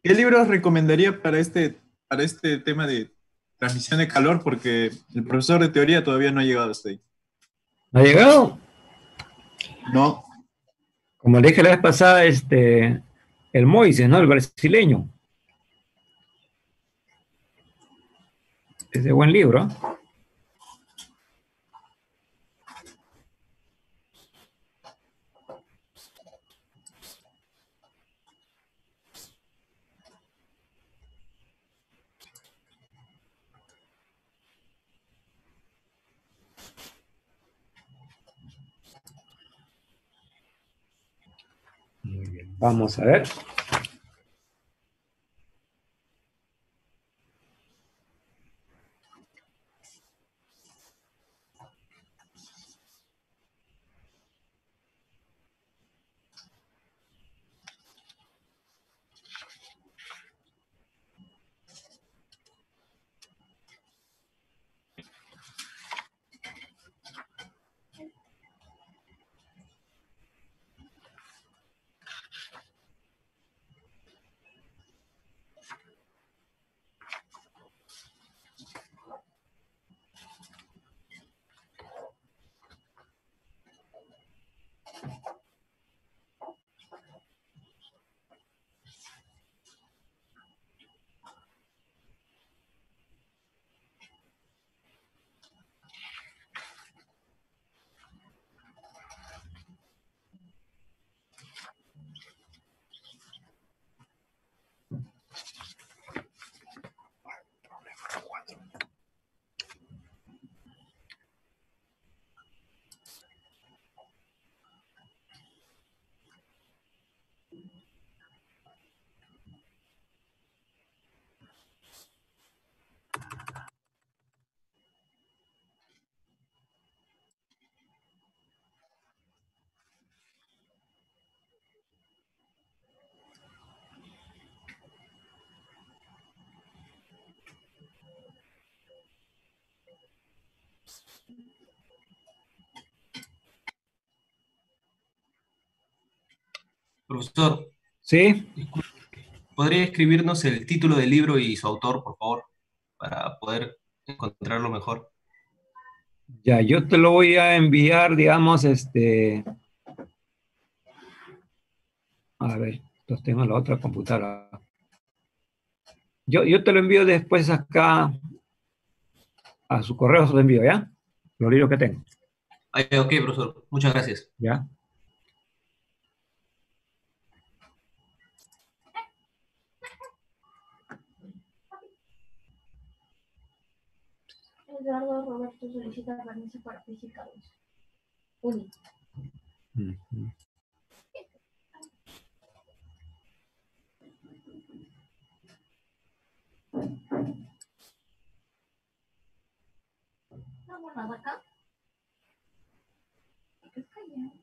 ¿qué libros recomendaría para este tema de transmisión de calor? Porque el profesor de teoría todavía no ha llegado hasta ahí. ¿ha llegado? No, Como le dije la vez pasada, el Moises, ¿no? El brasileño. Es de buen libro. Muy bien, vamos a ver. Profesor, Sí, ¿podría escribirnos el título del libro y su autor, por favor, para poder encontrarlo mejor? ya, yo te lo voy a enviar, digamos, a ver, los tengo en la otra computadora. Yo te lo envío después acá a su correo, se lo envío, ¿ya? Los libros que tengo. Ay, ok, profesor. Muchas gracias. ¿Ya? Eduardo Roberto solicita permiso para física 2. Uno. Ujú. No, bueno, acá. ¿Qué está allá?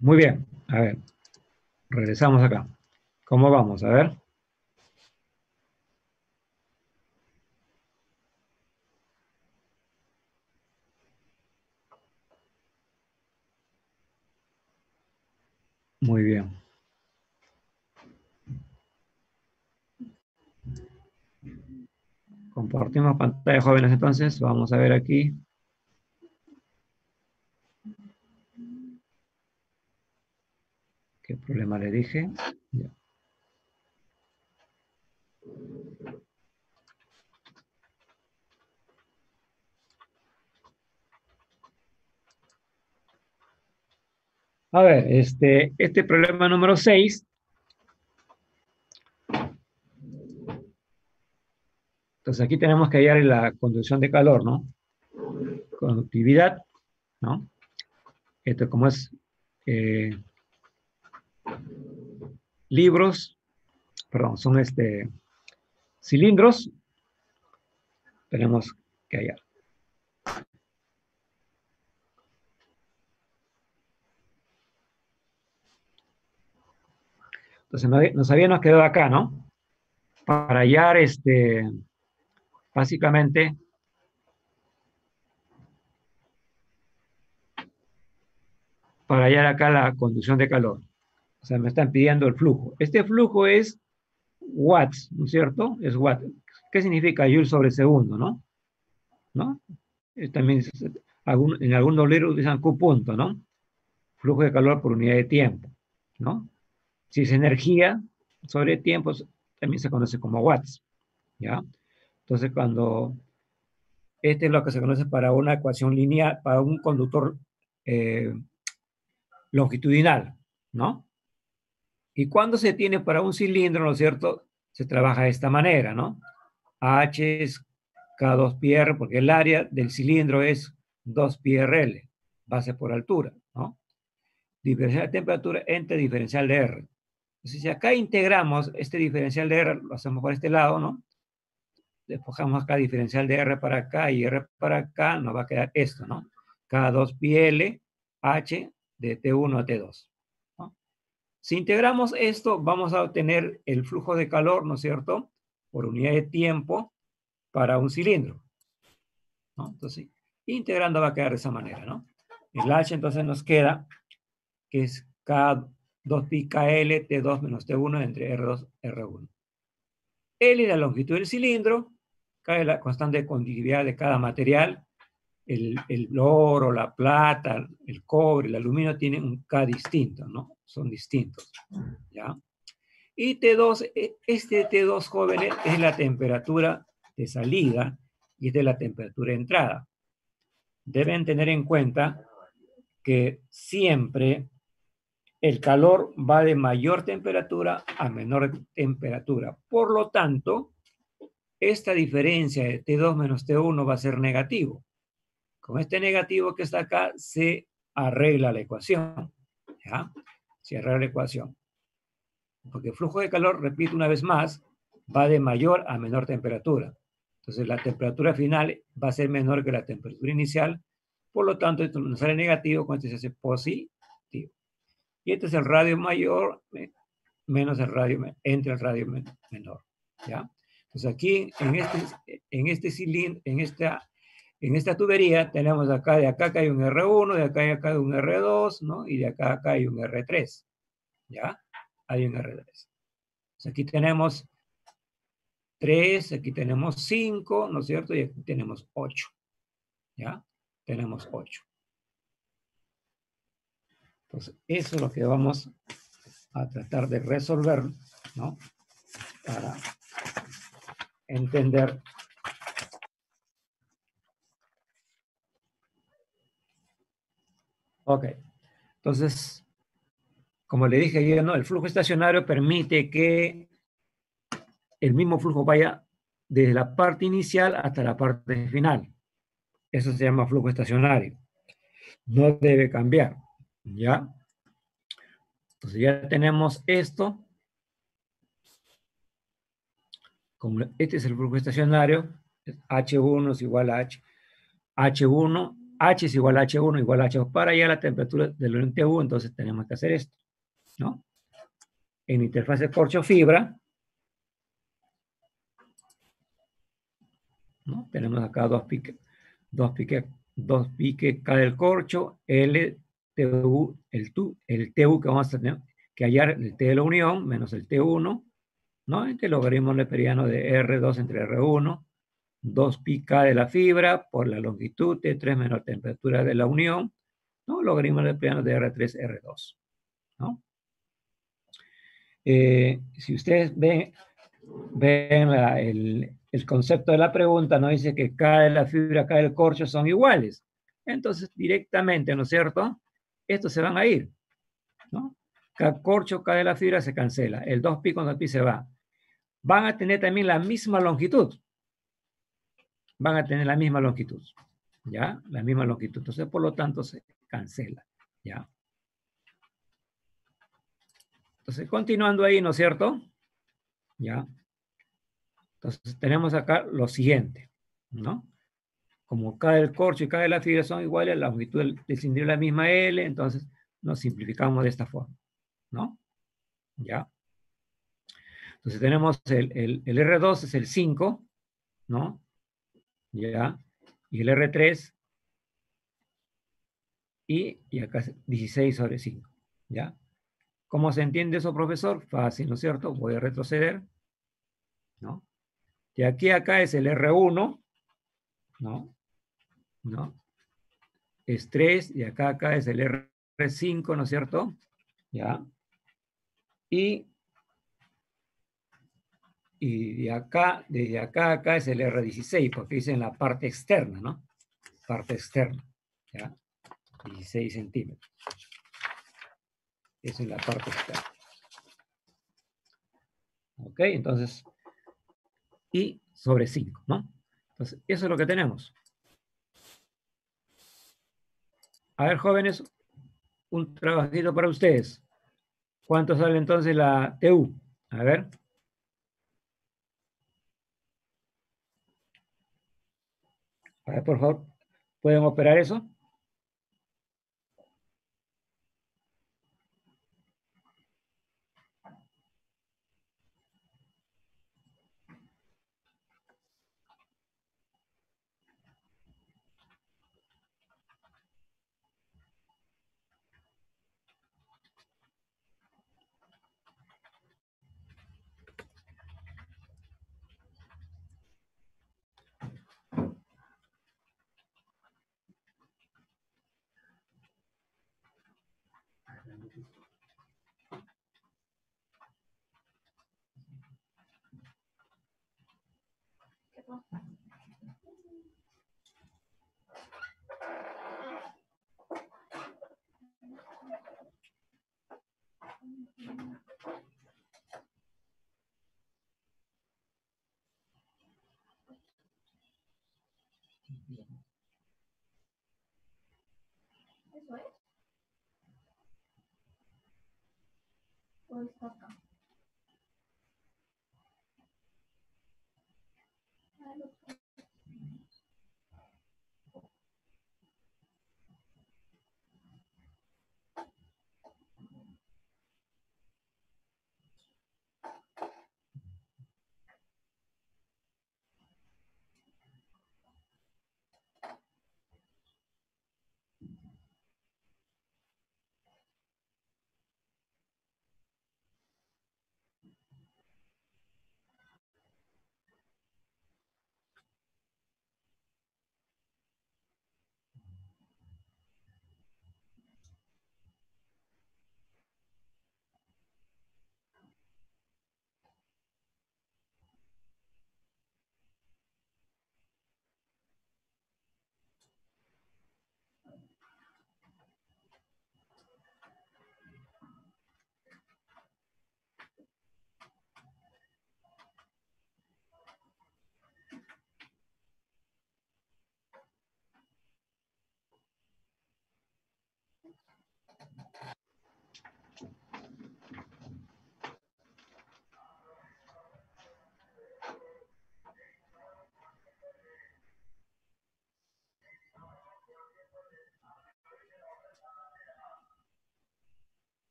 Muy bien. A ver, regresamos acá. ¿Cómo vamos? A ver. Compartimos pantalla, jóvenes, entonces. Vamos a ver aquí. ¿Qué problema le dije? Ya. A ver, este problema número 6. Entonces aquí tenemos que hallar la conducción de calor, ¿no? Conductividad, ¿no? Esto como es libros, perdón, son cilindros, tenemos que hallar. Entonces nos habíamos quedado acá, ¿no? Para hallar básicamente para hallar acá la conducción de calor. O sea, me están pidiendo el flujo. Este flujo es watts, ¿no es cierto? Es watt. ¿Qué significa joule sobre segundo, no? ¿No? También en algunos libros utilizan Q punto, ¿no? Flujo de calor por unidad de tiempo, ¿no? Si es energía sobre tiempo, también se conoce como watts, ¿ya? Entonces, este es lo que se conoce para una ecuación lineal, para un conductor longitudinal, ¿no? Y cuando se tiene para un cilindro, ¿no es cierto? Se trabaja de esta manera, ¿no? H es K2πr, porque el área del cilindro es 2πrl, base por altura, ¿no? Diferencial de temperatura entre diferencial de R. Entonces, si acá integramos este diferencial de R, lo hacemos por este lado, ¿no? Despojamos acá diferencial de R para acá y R para acá, nos va a quedar esto, ¿no? K2πl H de T1 a T2. ¿No? Si integramos esto, vamos a obtener el flujo de calor, ¿no es cierto? Por unidad de tiempo para un cilindro. ¿No? Entonces, integrando va a quedar de esa manera, ¿no? El H entonces nos queda, que es K2πkl T2 menos T1 entre R2 R1. L es la longitud del cilindro, K es la constante de conductividad de cada material. El oro, la plata, el cobre, el aluminio tienen un K distinto, ¿no? Son distintos, ¿ya? Y T2, este T2, jóvenes, es la temperatura de salida y esta es la temperatura de entrada. Deben tener en cuenta que siempre el calor va de mayor temperatura a menor temperatura. Por lo tanto, esta diferencia de T2 menos T1 va a ser negativo. Con este negativo que está acá, se arregla la ecuación. ¿Ya? Se arregla la ecuación. Porque el flujo de calor, repito una vez más, va de mayor a menor temperatura. Entonces, la temperatura final va a ser menor que la temperatura inicial. Por lo tanto, esto nos sale negativo, con este se hace positivo. Y este es el radio mayor menos el radio, entre el radio menor. ¿Ya? Entonces, aquí, en este cilindro, en esta tubería tenemos de acá hay un R1, de acá hay un R2, ¿no? Y de acá hay un R3, ¿ya? Hay un R3. Entonces aquí tenemos 3, aquí tenemos 5, ¿no es cierto? Y aquí tenemos 8, ¿ya? Tenemos 8. Entonces, eso es lo que vamos a tratar de resolver, ¿no? Para entender ok, entonces, como le dije yo, ¿no? El flujo estacionario permite que el mismo flujo vaya desde la parte inicial hasta la parte final. Eso se llama flujo estacionario. No debe cambiar, ¿ya? Entonces ya tenemos esto. Como este es el flujo estacionario, H1 es igual a H1, H es igual a H1 igual a H2. Para allá la temperatura del oriente U, entonces tenemos que hacer esto, ¿no? En interfase corcho-fibra, ¿no? Tenemos acá dos piques K del corcho, L, TU, el TU que vamos a tener que hallar, el T de la unión, menos el T1, ¿no? Este logaritmo neperiano de R2 entre R1, 2πk de la fibra por la longitud de 3 menor temperatura de la unión, ¿no? Logaritmo del plano de R3, R2, ¿no? Si ustedes ven el concepto de la pregunta, no dice que K de la fibra, K del corcho son iguales. Entonces, directamente, ¿no es cierto? Estos se van a ir, ¿no? K corcho, K de la fibra se cancela. El 2pi con 2pi se va. Van a tener también la misma longitud. Van a tener la misma longitud. ¿Ya? La misma longitud. Entonces, por lo tanto, se cancela. ¿Ya? Entonces, continuando ahí, ¿no es cierto? ¿Ya? Entonces, tenemos acá lo siguiente, ¿no? Como K del corcho y K de la fibra son iguales, la longitud del cilindro es la misma L, entonces nos simplificamos de esta forma, ¿no? ¿Ya? Entonces tenemos el R2 es el 5, ¿no? ¿Ya? Y el R3, y acá es 16 sobre 5, ¿ya? ¿Cómo se entiende eso, profesor? Fácil, ¿no es cierto? Voy a retroceder, ¿no? De aquí a acá es el R1, ¿no? ¿No? Es 3, y acá a acá es el R5, ¿no es cierto? ¿Ya? Y de acá, desde acá a acá es el R16, porque dice en la parte externa, ¿no? Parte externa, ¿ya? 16 centímetros. Eso es la parte externa. ¿Ok? Entonces, y sobre 5, ¿no? Entonces, eso es lo que tenemos. A ver, jóvenes, un trabajito para ustedes. ¿Cuánto sale entonces la TU? A ver. A ver, por favor, ¿pueden operar eso? Eso es. O está acá. Ah, lo-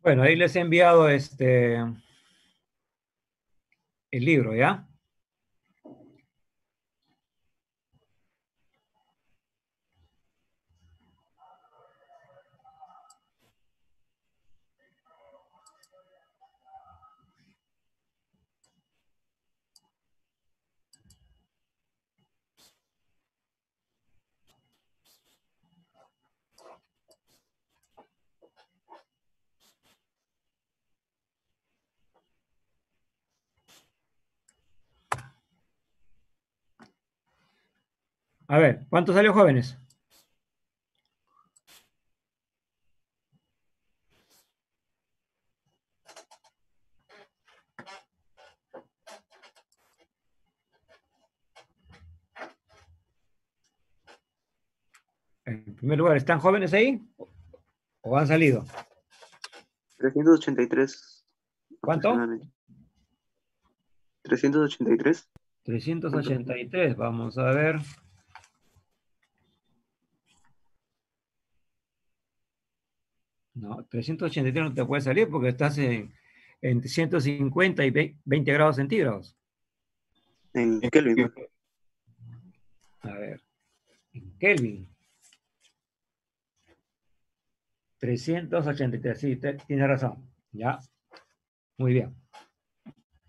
Bueno, ahí les he enviado el libro, ¿ya? A ver, ¿cuántos salió jóvenes? En primer lugar, ¿están jóvenes ahí o han salido? 383 ¿Cuánto? aproximadamente. 383. 383, vamos a ver. No, 383 no te puede salir porque estás en 150 y 20 grados centígrados. En Kelvin. A ver, en Kelvin. 383, sí, tiene razón. Ya, muy bien.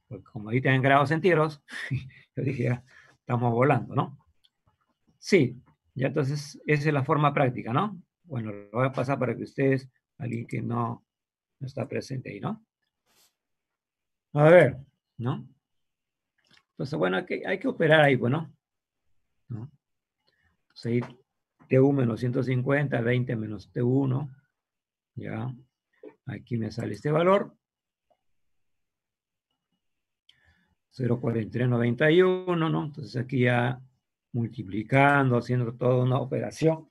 Pues como ahí en grados centígrados, yo dije, ya, estamos volando, ¿no? Sí, ya entonces esa es la forma práctica, ¿no? Bueno, lo voy a pasar para que ustedes, alguien que no está presente ahí, ¿no? A ver, ¿no? Entonces, bueno, hay que operar ahí, bueno, ¿no? Entonces ahí T1 menos 150, 20 menos T1, ya. Aquí me sale este valor. 0,4391, ¿no? Entonces aquí ya multiplicando, haciendo toda una operación,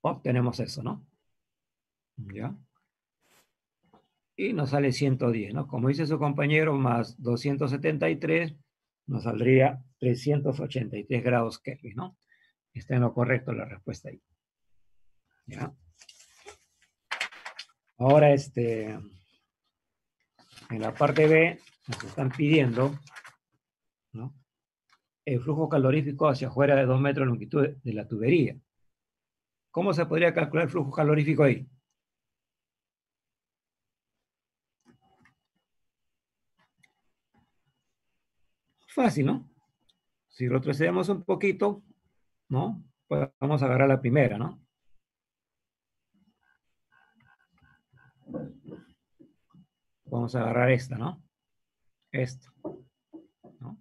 obtenemos eso, ¿no? ¿Ya? Y nos sale 110, ¿no? Como dice su compañero, más 273, nos saldría 383 grados Kelvin, ¿no? Está en lo correcto la respuesta ahí. ¿Ya? Ahora, en la parte B, nos están pidiendo, ¿no? El flujo calorífico hacia afuera de 2 metros de longitud de la tubería. ¿Cómo se podría calcular el flujo calorífico ahí? Fácil, ¿no? Si retrocedemos un poquito, ¿no? Pues vamos a agarrar la primera, ¿no? Vamos a agarrar esta, ¿no? Esta, ¿no?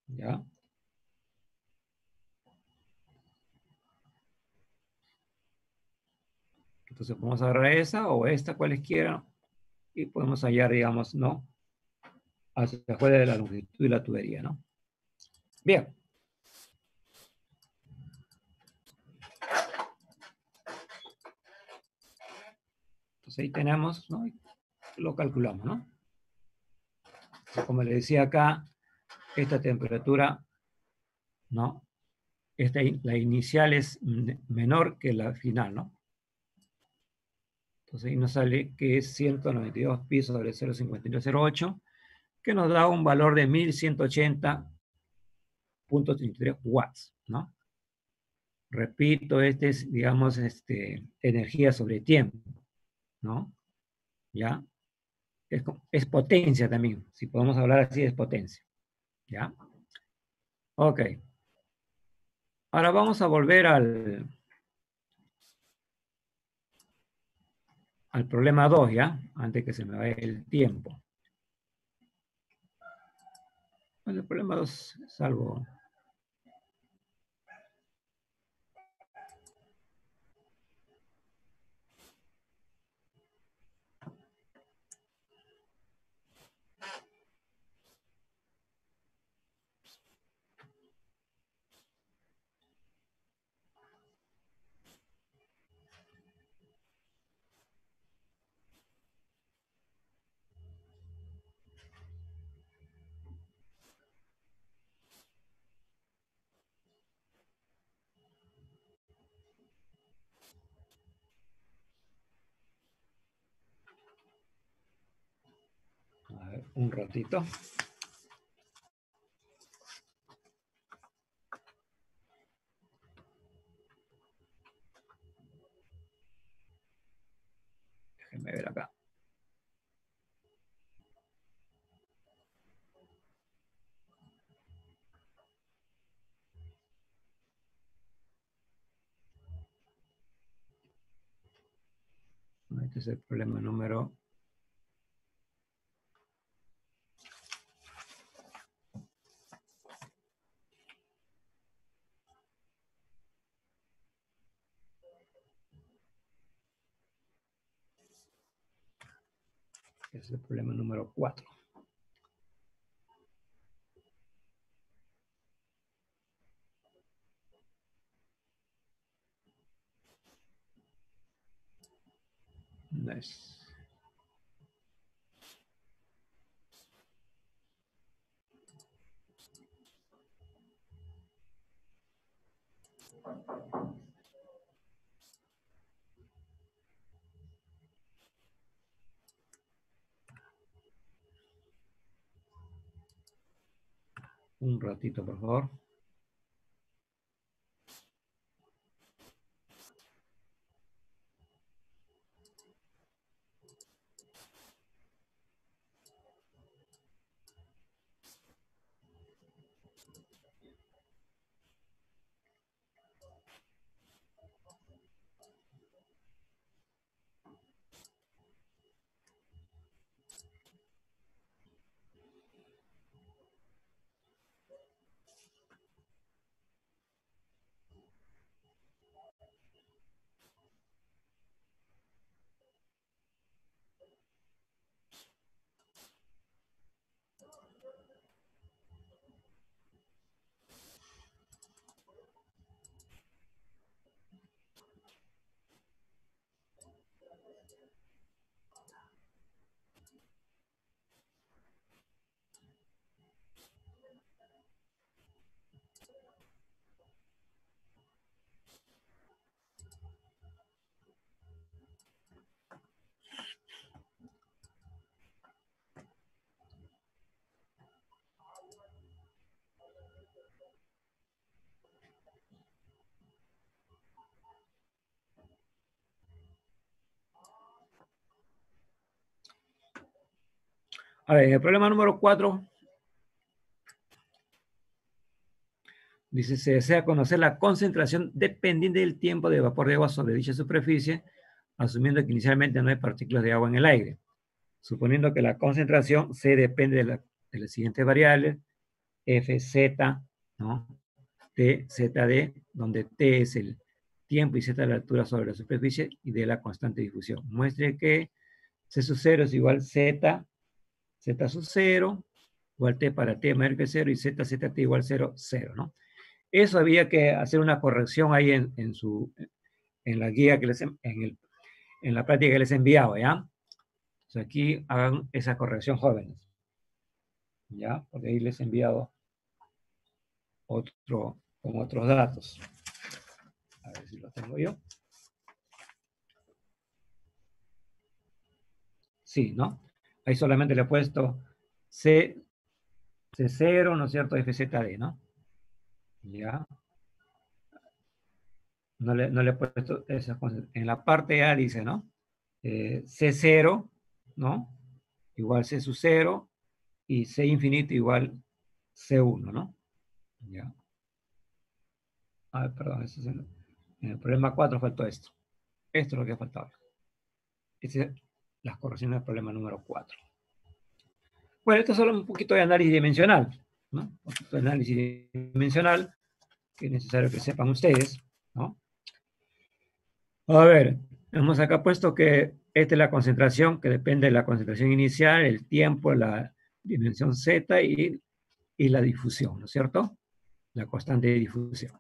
¿Ya? Entonces podemos agarrar esa o esta, cualesquiera, y podemos hallar, digamos, ¿no? Hacia afuera de la longitud de la tubería, ¿no? Bien. Entonces ahí tenemos, ¿no? Lo calculamos, ¿no? Como le decía acá, esta temperatura, ¿no? La inicial es menor que la final, ¿no? Entonces ahí nos sale que es 192 pi sobre 0,5908, que nos da un valor de 1180.33 watts, ¿no? Repito, este es, digamos, energía sobre tiempo, ¿no? ¿Ya? Es potencia también, si podemos hablar así, es potencia, ¿ya? Ok. Ahora vamos a volver al problema 2, ¿ya? Antes que se me vaya el tiempo. Bueno, el problema 2 es algo... Un ratito. Déjenme ver acá. Este es el problema número... Es el problema número 4. Nice. Un ratito, por favor. A ver, el problema número 4 dice, se desea conocer la concentración dependiente del tiempo de vapor de agua sobre dicha superficie, asumiendo que inicialmente no hay partículas de agua en el aire. Suponiendo que la concentración C depende de las siguientes variables, Fz, ¿no? T, ZD, donde T es el tiempo y Z la altura sobre la superficie y de la constante de difusión. Muestre que C sub 0 es igual Z, Z sub 0, igual T para T mayor que 0 y Z, ZT igual 0, 0, ¿no? Eso había que hacer una corrección ahí en la guía que en la práctica que les he enviado, ¿ya? O sea, aquí hagan esa corrección, jóvenes. ¿Ya? Porque ahí les he enviado con otros datos. A ver si lo tengo yo. Sí, ¿no? Ahí solamente le he puesto C0, ¿no es cierto? FZD, ¿no? Ya. No le he puesto esa cosa. En la parte A dice, ¿no? C0, ¿no? Igual C sub 0 y C infinito igual C1, ¿no? Ya. Ah, perdón, eso es en el problema 4 faltó esto. Esto es lo que faltaba. Estas son las correcciones del problema número 4. Bueno, esto es solo un poquito de análisis dimensional, ¿no? Un poquito de análisis dimensional que es necesario que sepan ustedes, ¿no? A ver, hemos acá puesto que esta es la concentración, que depende de la concentración inicial, el tiempo, la dimensión Z y la difusión, ¿no es cierto? La constante de difusión.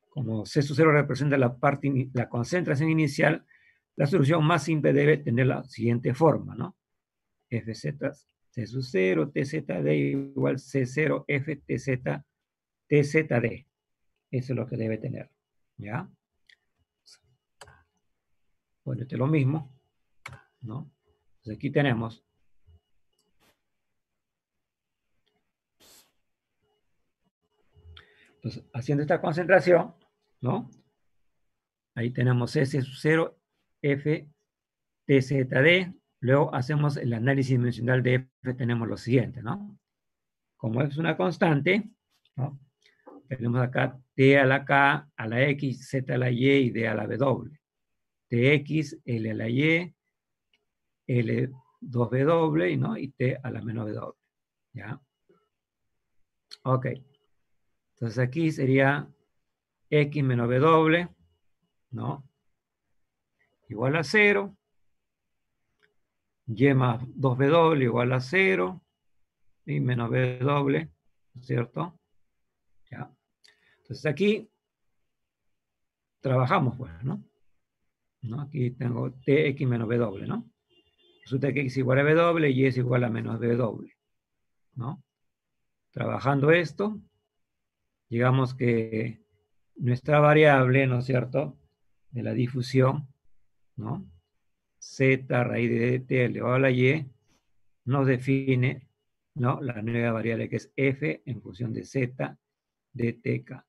Como C sub 0 representa la concentración inicial, la solución más simple debe tener la siguiente forma, ¿no? Fz C sub 0, TZD igual C0, FTZ, TZD. Eso es lo que debe tener, ¿ya? Bueno, este es lo mismo, ¿no? Entonces aquí tenemos Entonces, haciendo esta concentración, ¿no? Ahí tenemos S sub 0, F, TZD. Luego hacemos el análisis dimensional de F, tenemos lo siguiente, ¿no? Como es una constante, ¿no? Tenemos acá T a la K, a la X, Z a la Y y D a la W. TX, L a la Y, L2W, ¿no? Y T a la menos W. ¿Ya? Ok. Entonces aquí sería X menos W, ¿no? Igual a 0. Y más 2W igual a 0. Y menos W, ¿no es cierto? ¿Ya? Entonces aquí trabajamos, pues, ¿no? Aquí tengo TX menos W, ¿no? Resulta que X igual a W y Y es igual a menos W, ¿no? Trabajando esto, digamos que nuestra variable, ¿no es cierto?, de la difusión, ¿no? Z raíz de t elevado a la y, nos define, ¿no?, la nueva variable que es f en función de z de tk.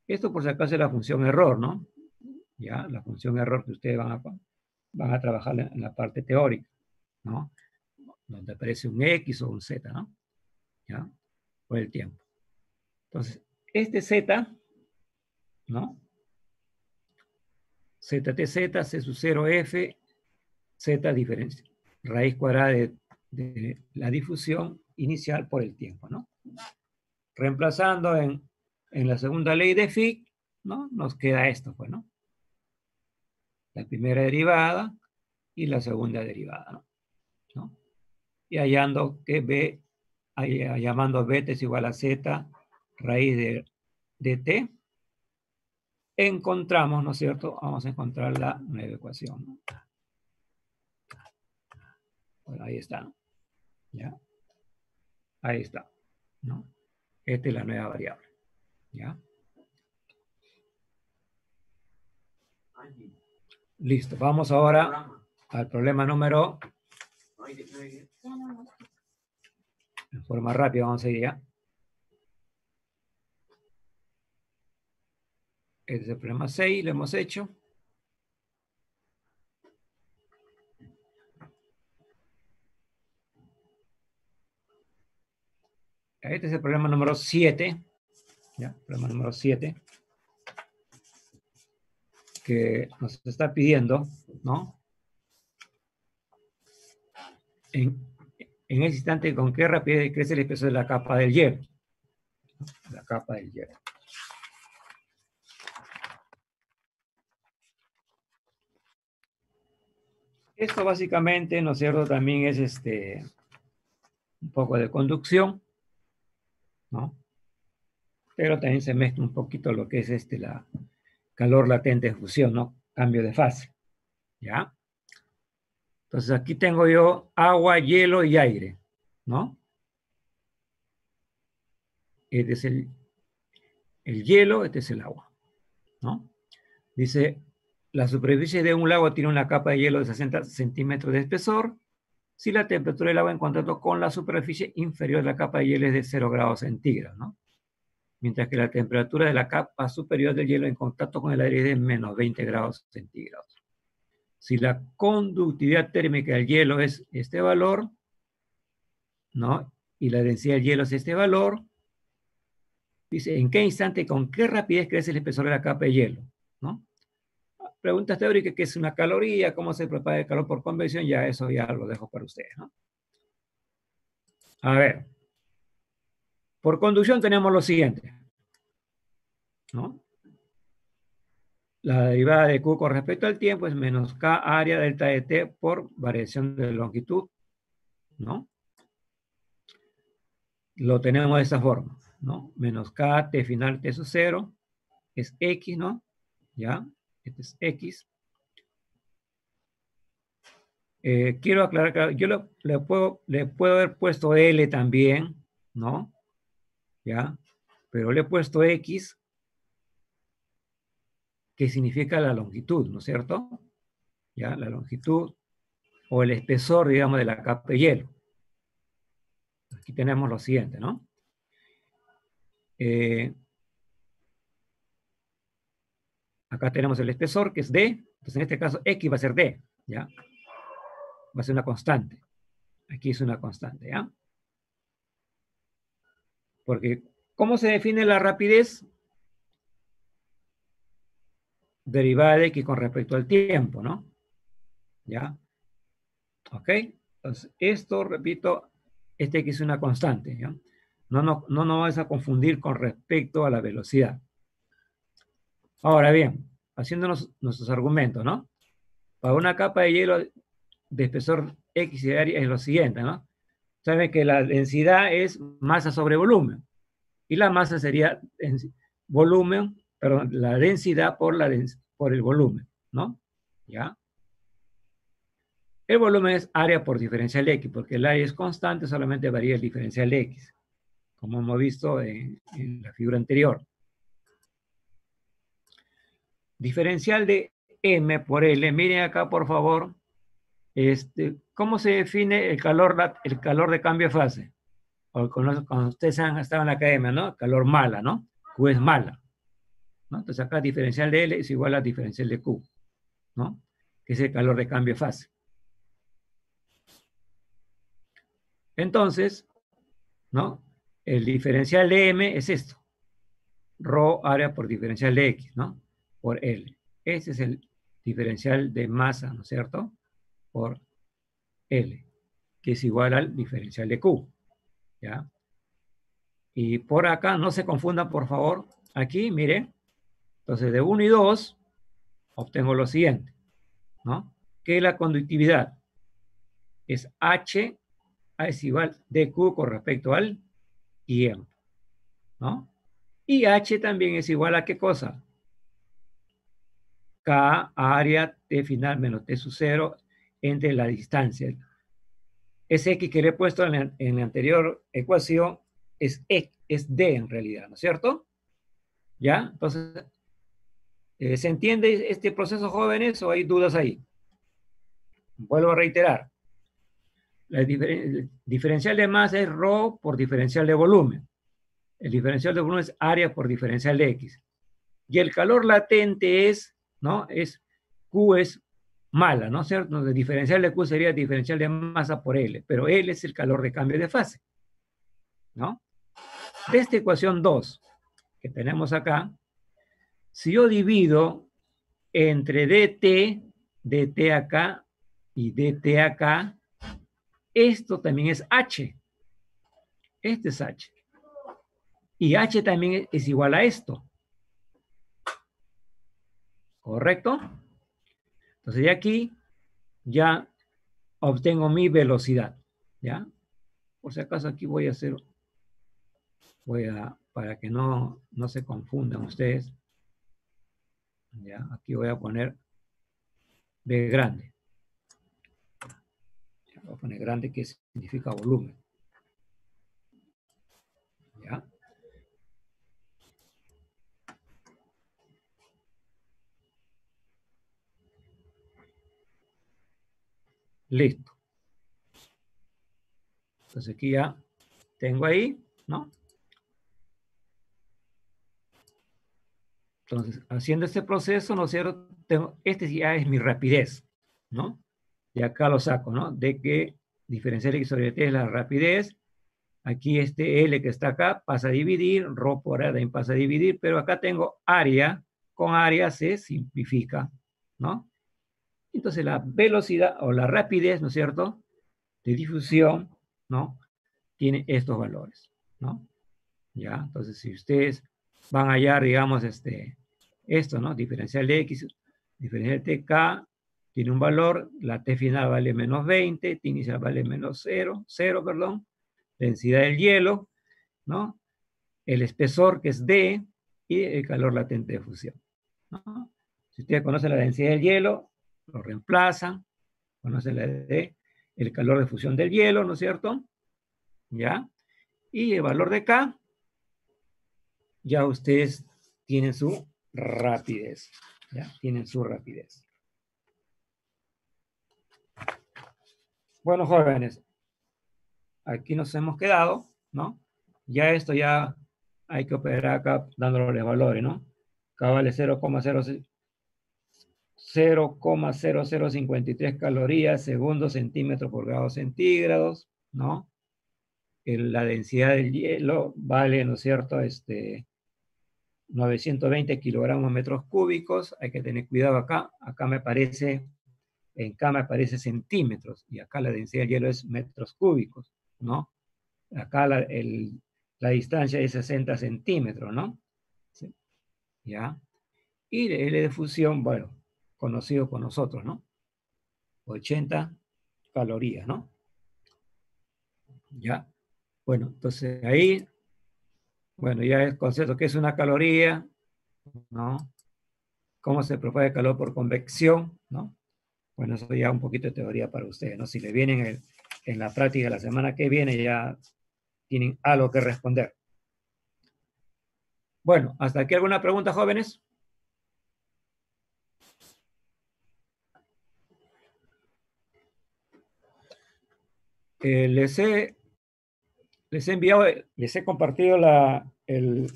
Esto por si acaso es la función error, ¿no? Ya, la función error que ustedes van a trabajar en la parte teórica, ¿no? Donde aparece un x o un z, ¿no? ¿Ya? Por el tiempo. Entonces, este z, ¿no? ZTZ, C sub 0F, Z diferencia, raíz cuadrada de la difusión inicial por el tiempo, ¿no? Reemplazando en la segunda ley de Fick, ¿no? Nos queda esto, pues, ¿no? La primera derivada y la segunda derivada, ¿no? Y hallando que B, llamando beta es igual a Z raíz de T, encontramos, ¿no es cierto? Vamos a encontrar la nueva ecuación, ¿no? Bueno, ahí está, ¿no? ¿Ya? Ahí está, ¿no? Esta es la nueva variable, ¿ya? Listo, vamos ahora al problema número... En forma rápida vamos a ir ya. Este es el problema 6, lo hemos hecho. Este es el problema número 7. ¿Ya? Problema número 7. Que nos está pidiendo, ¿no? En ese instante, ¿con qué rapidez crece el espesor de la capa del hielo? La capa del hielo. Esto básicamente, ¿no es cierto? También es un poco de conducción, ¿no? Pero también se mezcla un poquito lo que es la calor latente de fusión, ¿no? Cambio de fase, ¿ya? Entonces aquí tengo yo agua, hielo y aire, ¿no? Este es el hielo, este es el agua, ¿no? Dice, la superficie de un lago tiene una capa de hielo de 60 centímetros de espesor si la temperatura del agua en contacto con la superficie inferior de la capa de hielo es de 0 grados centígrados, ¿no? Mientras que la temperatura de la capa superior del hielo en contacto con el aire es de menos 20 grados centígrados. Si la conductividad térmica del hielo es este valor, ¿no? Y la densidad del hielo es este valor, dice, ¿en qué instante, con qué rapidez crece el espesor de la capa de hielo? ¿No? Preguntas teóricas, ¿qué es una caloría? ¿Cómo se propaga el calor por convección? Ya eso ya lo dejo para ustedes, ¿no? A ver. Por conducción tenemos lo siguiente, ¿no? La derivada de Q con respecto al tiempo es menos K área delta de T por variación de longitud, ¿no? Lo tenemos de esta forma, ¿no? Menos K, T final, T sub 0, es X, ¿no? ¿Ya? Este es X. Quiero aclarar que yo le puedo haber puesto L también, ¿no? ¿Ya? Pero le he puesto X, que significa la longitud, ¿no es cierto? ¿Ya? La longitud o el espesor, digamos, de la capa de hielo. Aquí tenemos lo siguiente, ¿no? Acá tenemos el espesor, que es D. Entonces, en este caso, X va a ser D, ¿ya? Va a ser una constante. Aquí es una constante, ¿ya? Porque, ¿cómo se define la rapidez? Derivada de X con respecto al tiempo, ¿no? ¿Ya? ¿Ok? Entonces, esto, repito, este X es una constante, ¿ya? No nos vas a confundir con respecto a la velocidad. Ahora bien, haciéndonos nuestros argumentos, ¿no? Para una capa de hielo de espesor X y de área es lo siguiente, ¿no? Saben que la densidad es masa sobre volumen. Y la masa sería volumen, perdón, la densidad por el volumen, ¿no? ¿Ya? El volumen es área por diferencial de X, porque el área es constante, solamente varía el diferencial de X, como hemos visto en la figura anterior. Diferencial de M por L. Miren acá, por favor. ¿Cómo se define el calor de cambio de fase? O cuando ustedes han estado en la academia, ¿no? Calor mala, ¿no? Q es mala, ¿no? Entonces acá diferencial de L es igual a diferencial de Q, ¿no? Que es el calor de cambio de fase. Entonces, ¿no? El diferencial de M es esto. Rho área por diferencial de X, ¿no? Por L. Ese es el diferencial de masa, ¿no es cierto? Por L, que es igual al diferencial de Q, ¿ya? Y por acá, no se confundan, por favor. Aquí, miren. Entonces, de 1 y 2, obtengo lo siguiente, ¿no? Que la conductividad es H, A es igual dQ con respecto al tiempo, ¿no? Y H también es igual a ¿qué cosa? K área T final menos T sub 0 entre la distancia. Ese X que le he puesto en la anterior ecuación es D en realidad, ¿no es cierto? ¿Ya? Entonces, ¿se entiende este proceso, jóvenes, o hay dudas ahí? Vuelvo a reiterar. El diferencial de masa es ρ por diferencial de volumen. El diferencial de volumen es área por diferencial de X. Y el calor latente es, ¿no? Q es mala, ¿no es cierto? El diferencial de Q sería diferencial de masa por L, pero L es el calor de cambio de fase, ¿no? De esta ecuación 2 que tenemos acá, si yo divido entre dt acá y dt acá, esto también es H. Este es H. Y H también es igual a esto. ¿Correcto? Entonces, de aquí ya obtengo mi velocidad. ¿Ya? Por si acaso aquí voy a hacer, para que no se confundan ustedes. ¿Ya? Aquí voy a poner B grande. Voy a poner grande, que significa volumen. ¿Ya? Listo. Entonces aquí ya tengo ahí, ¿no? Entonces, haciendo este proceso, ¿no es cierto? Este ya es mi rapidez, ¿no? Y acá lo saco, ¿no? De que diferencial X sobre T es la rapidez. Aquí este L que está acá pasa a dividir, ρ por A también pasa a dividir, pero acá tengo área, con área se simplifica, ¿no? Entonces la velocidad o la rapidez, ¿no es cierto?, de difusión, ¿no?, tiene estos valores, ¿no? Ya, entonces si ustedes van a hallar, digamos, esto, ¿no? Diferencial de X, diferencial de K, tiene un valor, la T final vale menos 20, T inicial vale menos 0, perdón, densidad del hielo, ¿no? El espesor, que es D, y el calor latente de fusión, ¿no? Si ustedes conocen la densidad del hielo, lo reemplazan, conocen el calor de fusión del hielo, ¿no es cierto? ¿Ya? Y el valor de K, ya ustedes tienen su rapidez, ¿ya? Tienen su rapidez. Bueno, jóvenes, aquí nos hemos quedado, ¿no? Ya hay que operar acá dándole valores, ¿no? K vale 0,06, 0,0053 calorías segundo centímetro por grado centígrados, ¿no? La densidad del hielo vale, ¿no es cierto?, 920 kilogramos metros cúbicos. Hay que tener cuidado acá. Acá me parece, en K me aparece centímetros, y acá la densidad del hielo es metros cúbicos, ¿no? Acá la distancia es 60 centímetros, ¿no? ¿Sí? ¿Ya? Y el L de fusión, bueno, conocido por nosotros, ¿no? 80 calorías, ¿no? ¿Ya? Bueno, entonces ahí, bueno, ya es concepto que es una caloría, ¿no? Cómo se propaga calor por convección, ¿no? Bueno, eso ya un poquito de teoría para ustedes, ¿no? Si le vienen en la práctica la semana que viene, ya tienen algo que responder. Bueno, ¿hasta aquí alguna pregunta, jóvenes? Les he enviado, les he compartido el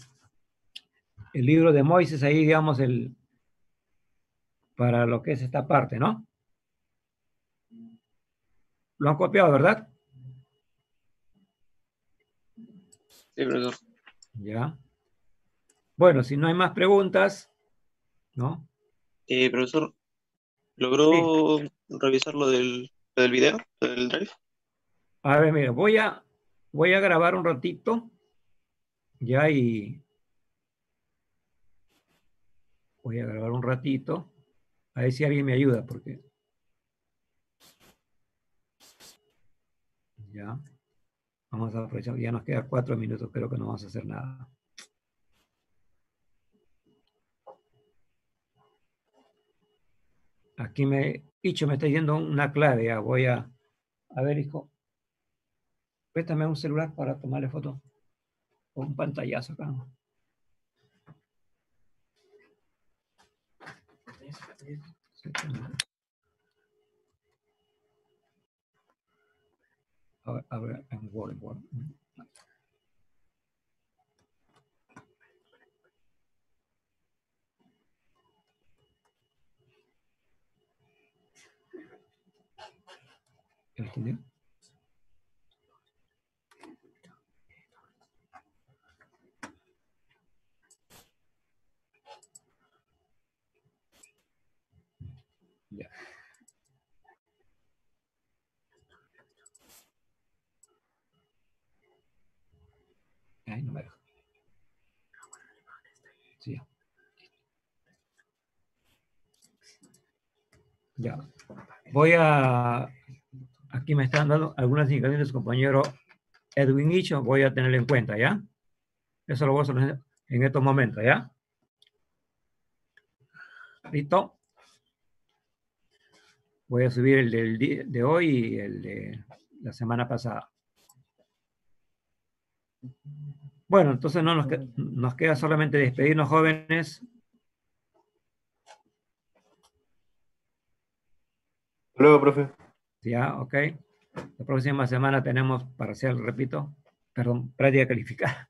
libro de Moisés ahí, digamos, para lo que es esta parte, ¿no? Lo han copiado, ¿verdad? Sí, profesor. Ya. Bueno, si no hay más preguntas, ¿no? Profesor, Sí. ¿logró revisar lo del video, del drive? A ver, mira, voy a grabar un ratito, ya, y voy a grabar un ratito, a ver si alguien me ayuda, porque ya, vamos a aprovechar, ya nos quedan 4 minutos, creo que no vamos a hacer nada. Aquí Icho me está diciendo una clave, ya voy a ver, hijo, préstame un celular para tomarle foto, o un pantallazo acá. A ver, en Word. ¿Entendió? Ya. Ay, no me deja. Sí. Ya. Aquí me están dando algunas indicaciones de su compañero Edwin Icho, voy a tenerlo en cuenta, ¿ya? Eso lo voy a hacer en estos momentos, ¿ya? ¿Listo? Voy a subir el de hoy y el de la semana pasada. Bueno, entonces no nos queda solamente despedirnos, jóvenes. Hasta luego, profe. Ya, ok. La próxima semana tenemos parcial, repito, perdón, práctica calificada.